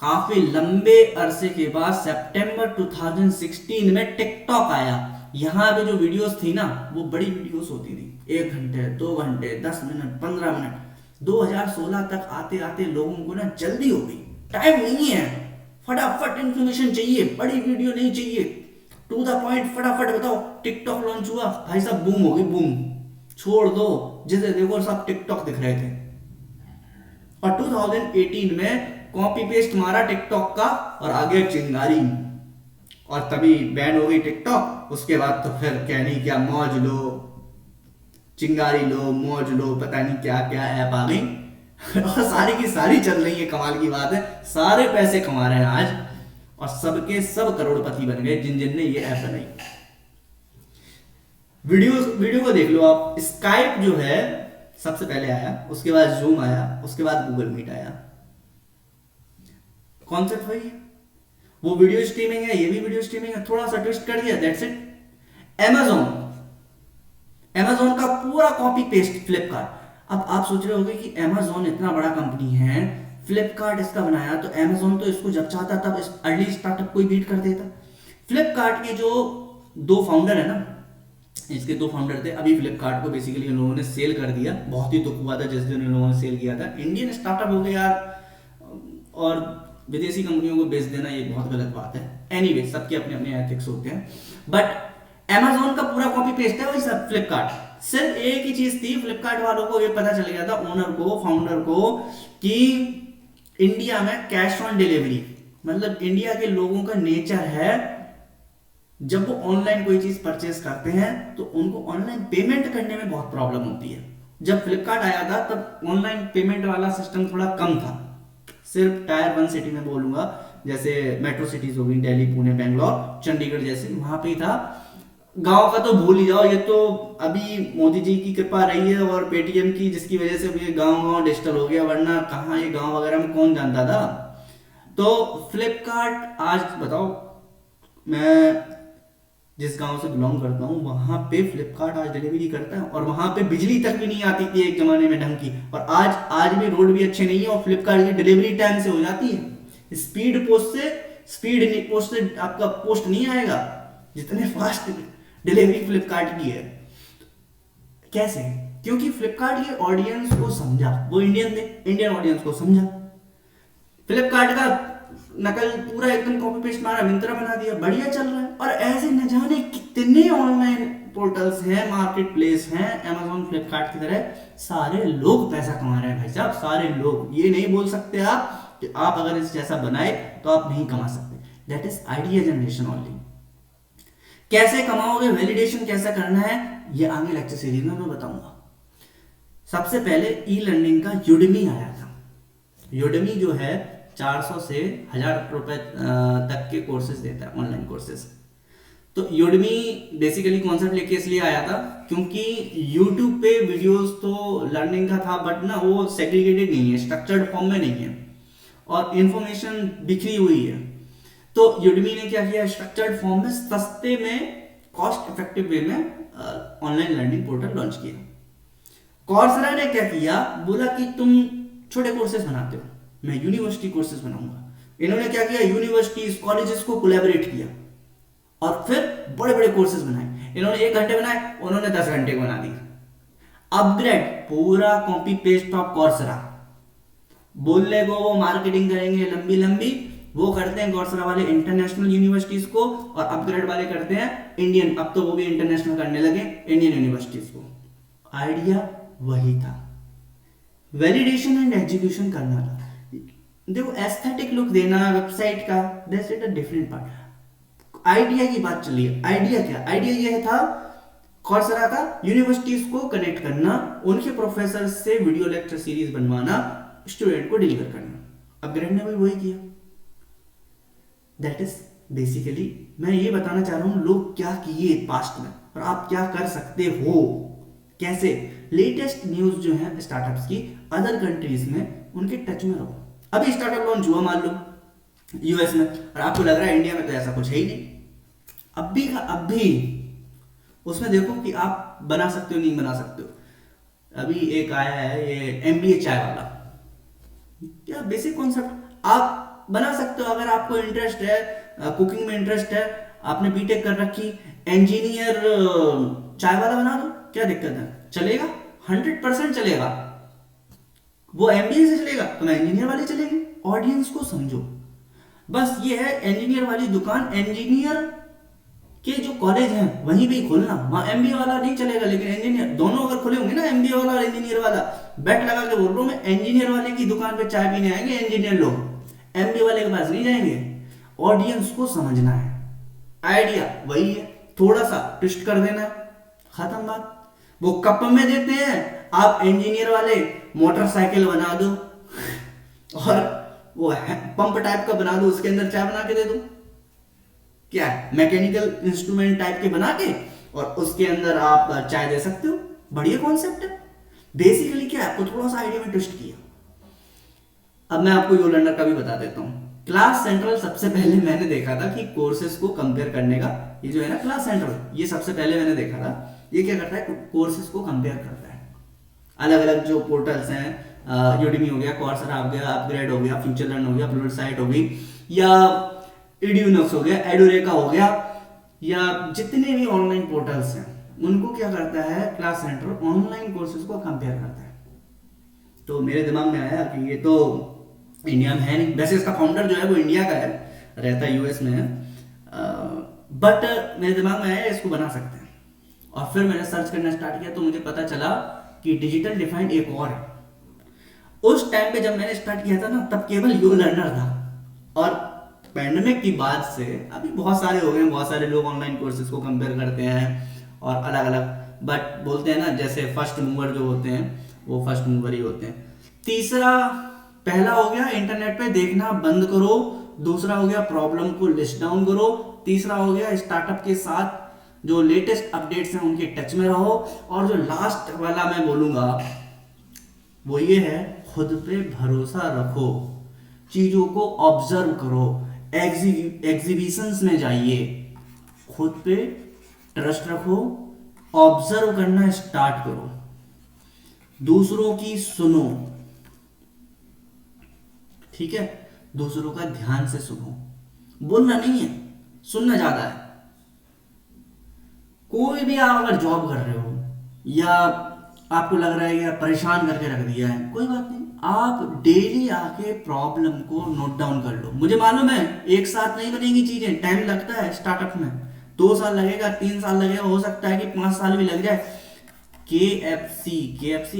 काफी लंबे अरसे के बाद सितंबर 2016 में टिकटॉक आया। यहाँ पे जो वीडियोस थी ना, वो बड़ी वीडियोस होती थी, 1 घंटे 2 घंटे 10 मिनट 15 मिनट। 2016 तक आते आते लोगों को ना जल्दी हो गई, टाइम नहीं है, फटाफट इंफॉर्मेशन चाहिए, बड़ी वीडियो नहीं चाहिए, टू द पॉइंट, फटाफट बताओ। टिकटॉक लॉन्च हुआ भाई साहब, बूम हो गई, बूम। छोड़ दो, जिसे देखो सब टिकटॉक दिख रहे थे। और 2018 में कॉपी पेस्ट मारा टिकटॉक का और आगे चिंगारी, और तभी बैन हो गई टिकटॉक। उसके बाद तो फिर क्या नहीं क्या, मौज लो, चिंगारी लो, मौज लो, पता नहीं क्या क्या ऐप आ गई और सारी की सारी चल रही है। कमाल की बात है, सारे पैसे कमा रहे हैं आज और सबके सब करोड़पति बन गए जिन जिन ने ये ऐप बनाई। वीडियो को देख लो आप। स्काइप जो है सबसे पहले आया, उसके बाद जूम आया, उसके बाद गूगल मीट आया। कॉन्सेप्ट वही है, वो वीडियो स्ट्रीमिंग है, ये भी वीडियो स्ट्रीमिंग है, थोड़ा सा ट्विस्ट कर दिया, दैट्स इट। अमेजोन का पूरा कॉपी पेस्ट फ्लिपकार्ट। अब आप सोच रहे होंगे कि अमेजोन इतना बड़ा कंपनी है, फ्लिपकार्ट इसका बनाया, तो अमेजोन तो इसको जब चाहता तब इस अर्ली स्टार्टअप को बीट कर देता। फ्लिपकार्ट के जो 2 फाउंडर है ना, इसके 2 फाउंडर थे, अभी फ्लिपकार्ट को बेसिकली इन लोगों ने सेल कर दिया। बहुत ही दुख हुआ था जिस दिन इन लोगों ने सेल किया था। इंडियन स्टार्टअप हो गया यार, और विदेशी कंपनियों को बेच देना ये बहुत गलत बात है। एनीवे, सबके अपने अपने एथिक्स होते हैं। बट अमेजोन का पूरा कॉपी पेस्ट है वही सब फ्लिपकार्ट। सिर्फ एक ही चीज थी, फ्लिपकार्ट वालों को ये पता चल गया था, ओनर को, फाउंडर को, कि इंडिया में कैश ऑन डिलीवरी, मतलब इंडिया के लोगों का नेचर है, जब वो ऑनलाइन कोई चीज परचेस करते हैं तो उनको ऑनलाइन पेमेंट करने में बहुत प्रॉब्लम होती है। जब फ्लिपकार्ट आया था तब ऑनलाइन पेमेंट वाला सिस्टम थोड़ा कम था। सिर्फ टायर 1 सिटी में बोलूंगा, जैसे मेट्रो सिटीज हो गई, दिल्ली, पुणे, बेंगलोर, चंडीगढ़ जैसे, वहां पे ही था। गांव का तो भूल ही जाओ, ये तो अभी मोदी जी की कृपा रही है और पेटीएम की, जिसकी वजह से ये गांव डिजिटल हो गया, वरना कहाँ ये गांव वगैरह में कौन जानता था। तो फ्लिपकार्ट आज बताओ, मैं जिस गांव से बिलोंग करता हूँ वहां पे फ्लिपकार्ट आज डिलीवरी करता है, और वहां पे बिजली तक भी नहीं आती थी एक जमाने में ढंग की, और आज भी रोड भी अच्छे नहीं है और फ्लिपकार्ट की डिलीवरी टाइम से हो जाती है। स्पीड पोस्ट से आपका पोस्ट नहीं आएगा, जितने फास्ट डिलीवरी फ्लिपकार्ट की है। कैसे? क्योंकि फ्लिपकार्ट के ऑडियंस को समझा, वो इंडियन ऑडियंस को समझा। फ्लिपकार्ट का नकल पूरा एकदम कॉपी पेस्ट मारा, मिंत्रा बना दिया, बढ़िया चल रहा है। और ऐसे न जाने कितने ऑनलाइन पोर्टल्स हैं, मार्केट प्लेस हैं, अमेजोन फ्लिपकार्ट की तरह, सारे लोग पैसा कमा रहे हैं भाई साहब, सारे लोग। ये नहीं बोल सकते आप कि आप अगर इस जैसा बनाए तो आप नहीं कमा सकते। That is idea generation only. कैसे कमाओगे, वैलिडेशन कैसा करना है, ये आगे लेक्चर सीरीज में मैं बताऊंगा। सबसे पहले ई लर्निंग का यूडेमी आया था। यूडेमी जो है 400 से 1000 रुपए तक के कोर्सेज देता है, ऑनलाइन कोर्सेज। तो यूडेमी बेसिकली कॉन्सेप्ट लेके इसलिए आया था क्योंकि यूट्यूब पे वीडियोस तो लर्निंग का था, बट ना वो सेग्रीगेटेड नहीं है, स्ट्रक्चर्ड फॉर्म में नहीं है, और इंफॉर्मेशन बिखरी हुई है। तो यूडेमी ने क्या किया, स्ट्रक्चर्ड फॉर्म में सस्ते में, कॉस्ट इफेक्टिव वे में ऑनलाइन लर्निंग पोर्टल लॉन्च किया। कॉर्सेरा ने क्या किया, बोला कि तुम छोटे कोर्सेज बनाते हो, मैं यूनिवर्सिटी कोर्सेज बनाऊंगा। इन्होंने क्या किया, यूनिवर्सिटीज, कॉलेजेस को कोलैबोरेट किया और फिर बड़े बड़े कोर्सेज बनाए। इन्होंने 1 घंटे बनाए, उन्होंने 10 घंटे बना दिए। अपग्रेड पूरा कॉपी पेस्ट ऑफ कोर्सेरा। बोलने को वो मार्केटिंग करेंगे लंबी लंबी, वो करते हैं कोर्सेरा वाले इंटरनेशनल यूनिवर्सिटीज को, और अपग्रेड वाले करते हैं इंडियन, अब तो वो भी इंटरनेशनल करने लगे, इंडियन यूनिवर्सिटीज को। आइडिया वही था, वैलिडेशन एंड एग्जीक्यूशन करना था। देखो एस्थेटिक लुक देना वेबसाइट का, that's it a different part. Idea की बात चलिए, आइडिया क्या, आइडिया यह था कोर्सेरा का यूनिवर्सिटीज को कनेक्ट करना, उनके प्रोफेसर से वीडियो लेक्चर सीरीज बनवाना, स्टूडेंट को डिलीवर करना। अपग्रेड ने भी वही किया। दैट इज बेसिकली मैं ये बताना चाह रहा हूं लोग क्या किए पास्ट में और आप क्या कर सकते हो, कैसे लेटेस्ट न्यूज जो है स्टार्टअप्स की अदर कंट्रीज में, उनके टच में रहो। अभी स्टार्टअप लॉन्च हुआ मान लो यूएस में, और आपको लग रहा है इंडिया में तो ऐसा कुछ है ही नहीं, अभी का अभी उसमें देखो कि आप बना सकते हो नहीं बना सकते हो। अभी एक आया है ये एमबीए चाय वाला, क्या बेसिक कॉन्सेप्ट आप बना सकते हो अगर आपको इंटरेस्ट है, कुकिंग में इंटरेस्ट है, आपने बीटेक कर रखी, इंजीनियर चाय वाला बना दो, क्या दिक्कत है, चलेगा 100% चलेगा। वो एमबीए से चलेगा तो मैं इंजीनियर वाले चलेंगे। ऑडियंस को समझो, बस ये है इंजीनियर वाली दुकान, इंजीनियर के जो कॉलेज हैं वहीं पे खोलना, वहां एमबीए वाला नहीं चलेगा, लेकिन इंजीनियर दोनों अगर खुले होंगे ना, एमबीए वाला और इंजीनियर वाला, बेट लगा के बोल रहा हूं मैं, इंजीनियर वाले की दुकान पे चाय पीने आएंगे इंजीनियर लोग, एमबीए वाले के पास नहीं जाएंगे। ऑडियंस को समझना है, आइडिया वही है, थोड़ा सा ट्विस्ट कर देना, खत्म बात। वो कप में देते हैं, आप इंजीनियर वाले मोटरसाइकिल बना दो और वो पंप टाइप का बना दो, उसके अंदर चाय बना के दे दो, क्या है मैकेनिकल इंस्ट्रूमेंट टाइप के बना के, और उसके अंदर आप चाय दे सकते हो। बढ़िया कॉन्सेप्ट है। बेसिकली क्या है, आपको थोड़ा सा आइडिया में ट्विस्ट किया। अब मैं आपको योलर्नर का भी बता देता हूँ। क्लास सेंट्रल सबसे पहले मैंने देखा था कि कोर्सेज को कंपेयर करने का, ये जो है ना क्लास सेंट्रल, ये सबसे पहले मैंने देखा था। ये क्या करता है, कोर्सेज को कंपेयर करता है, अलग अलग जो पोर्टल्स हैं, यूडेमी हो गया, कोर्सेरा हो गया, अपग्रेड हो गया, फ्यूचर लर्न हो गया, अपलोड साइट हो गई, या एड्यूनक्स हो गया, एडोरेका हो गया, या जितने भी ऑनलाइन पोर्टल्स हैं, उनको क्या करता है क्लास सेंटर, ऑनलाइन कोर्सेज को कंपेयर करता है। तो मेरे दिमाग में आया कि ये तो इंडिया में है नहीं, वैसे इसका फाउंडर जो है वो इंडिया का है, रहता यूएस में है, बट मेरे दिमाग में आया इसको बना सकते हैं। और फिर मैंने सर्च करना स्टार्ट किया तो मुझे पता चला कि डिजिटल डिफाइंड एक और है। उस टाइम पे जब मैंने स्टार्ट किया था ना, तब केवल यो लर्नर था, और पैंडेमिक की बाद से अभी बहुत सारे हो गए, बहुत सारे लोग ऑनलाइन कोर्सेज को कंपेयर करते हैं और अलग अलग, बट बोलते हैं ना जैसे फर्स्ट मूवर जो होते हैं वो फर्स्ट मूवर ही होते हैं। तीसरा, पहला हो गया इंटरनेट पे देखना बंद करो, दूसरा हो गया प्रॉब्लम को लिस्ट डाउन करो, तीसरा हो गया स्टार्टअप के साथ जो लेटेस्ट अपडेट्स हैं उनके टच में रहो, और जो लास्ट वाला मैं बोलूंगा वो ये है, खुद पे भरोसा रखो, चीजों को ऑब्जर्व करो, एग्जीबिशंस में जाइए, खुद पे ट्रस्ट रखो, ऑब्जर्व करना स्टार्ट करो, दूसरों की सुनो, ठीक है, दूसरों का ध्यान से सुनो, बोलना नहीं है, सुनना ज्यादा है। कोई भी आप अगर जॉब कर रहे हो या आपको लग रहा है यार परेशान करके रख दिया है, कोई बात नहीं, आप डेली आके प्रॉब्लम को नोट डाउन कर लो। मुझे मालूम है एक साथ नहीं बनेगी चीजें, टाइम लगता है स्टार्टअप में, 2 साल लगेगा, 3 साल लगेगा, हो सकता है कि 5 साल भी लग जाए। केएफसी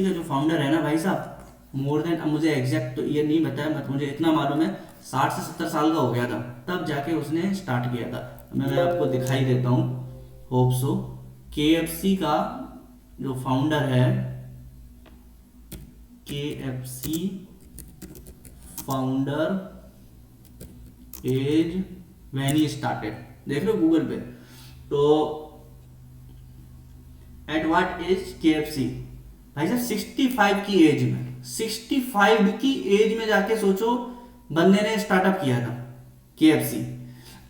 का जो फाउंडर है ना भाई साहब, मोर देन, अब मुझे एग्जैक्ट तो ये नहीं बताया, बट मुझे इतना मालूम है 60 से 70 साल का हो गया था तब जाके उसने स्टार्ट किया था। मैं आपको दिखाई देता हूँ, होप सो। केएफसी का जो फाउंडर है, KFC founder age when he started, देख लो गूगल पे, तो एट व्हाट एज केएफसी, भाई साहब 65 की एज में, 65 की एज में जाके सोचो बंदे ने स्टार्टअप किया था केएफसी।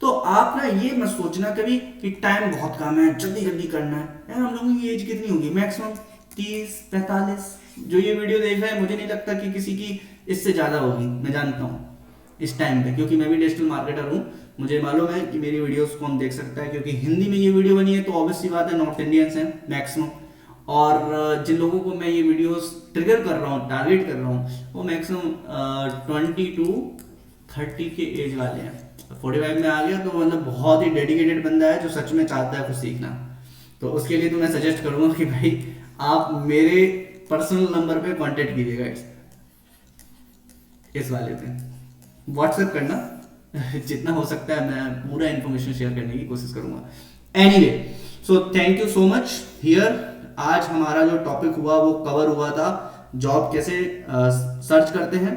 तो आप ना ये मत सोचना कभी कि टाइम बहुत कम है, जल्दी जल्दी करना है। यार हम लोगों की एज कितनी होगी, मैक्सिमम 30-45। जो ये वीडियो देख रहा है मुझे नहीं लगता कि किसी की इससे ज्यादा होगी, मैं जानता हूँ इस टाइम पे, क्योंकि मैं भी डिजिटल मार्केटर हूँ, मुझे मालूम है कि मेरी वीडियोस को हम देख सकता है, क्योंकि हिंदी में ये वीडियो बनी है तो ऑब्वियस सी बात है नॉर्थ इंडियंस हैं मैक्सिमम, और जिन लोगों को मैं ये वीडियोस ट्रिगर कर रहा हूँ, टारगेट कर रहा हूँ, वो मैक्सिमम 20 to 30 के एज वाले हैं। 45 में आ गया तो मतलब बहुत ही डेडिकेटेड बंदा है जो सच में चाहता है कुछ सीखना। तो उसके लिए तो मैं सजेस्ट करूंगा कि भाई आप मेरे पर्सनल नंबर पे कांटेक्ट कीजिएगा, इस वाले पे व्हाट्सएप करना जितना हो सकता है मैं पूरा इन्फॉर्मेशन शेयर करने की कोशिश करूंगा। Anyway, so thank you so much here. आज हमारा जो टॉपिक हुआ वो कवर हुआ था जॉब कैसे सर्च करते हैं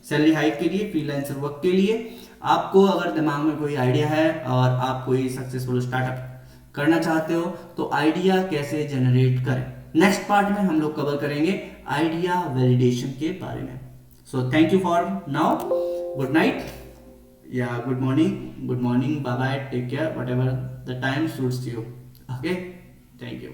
सैलरी हाइक के लिए, फ्रीलांसर वर्क के लिए। आपको अगर दिमाग में कोई आइडिया है और आप कोई सक्सेसफुल स्टार्टअप करना चाहते हो तो आइडिया कैसे जनरेट करें, नेक्स्ट पार्ट में हम लोग कवर करेंगे आइडिया वैलिडेशन के बारे में। So thank you for now, good night या good morning, bye bye, take care, whatever the time suits you. Okay, thank you.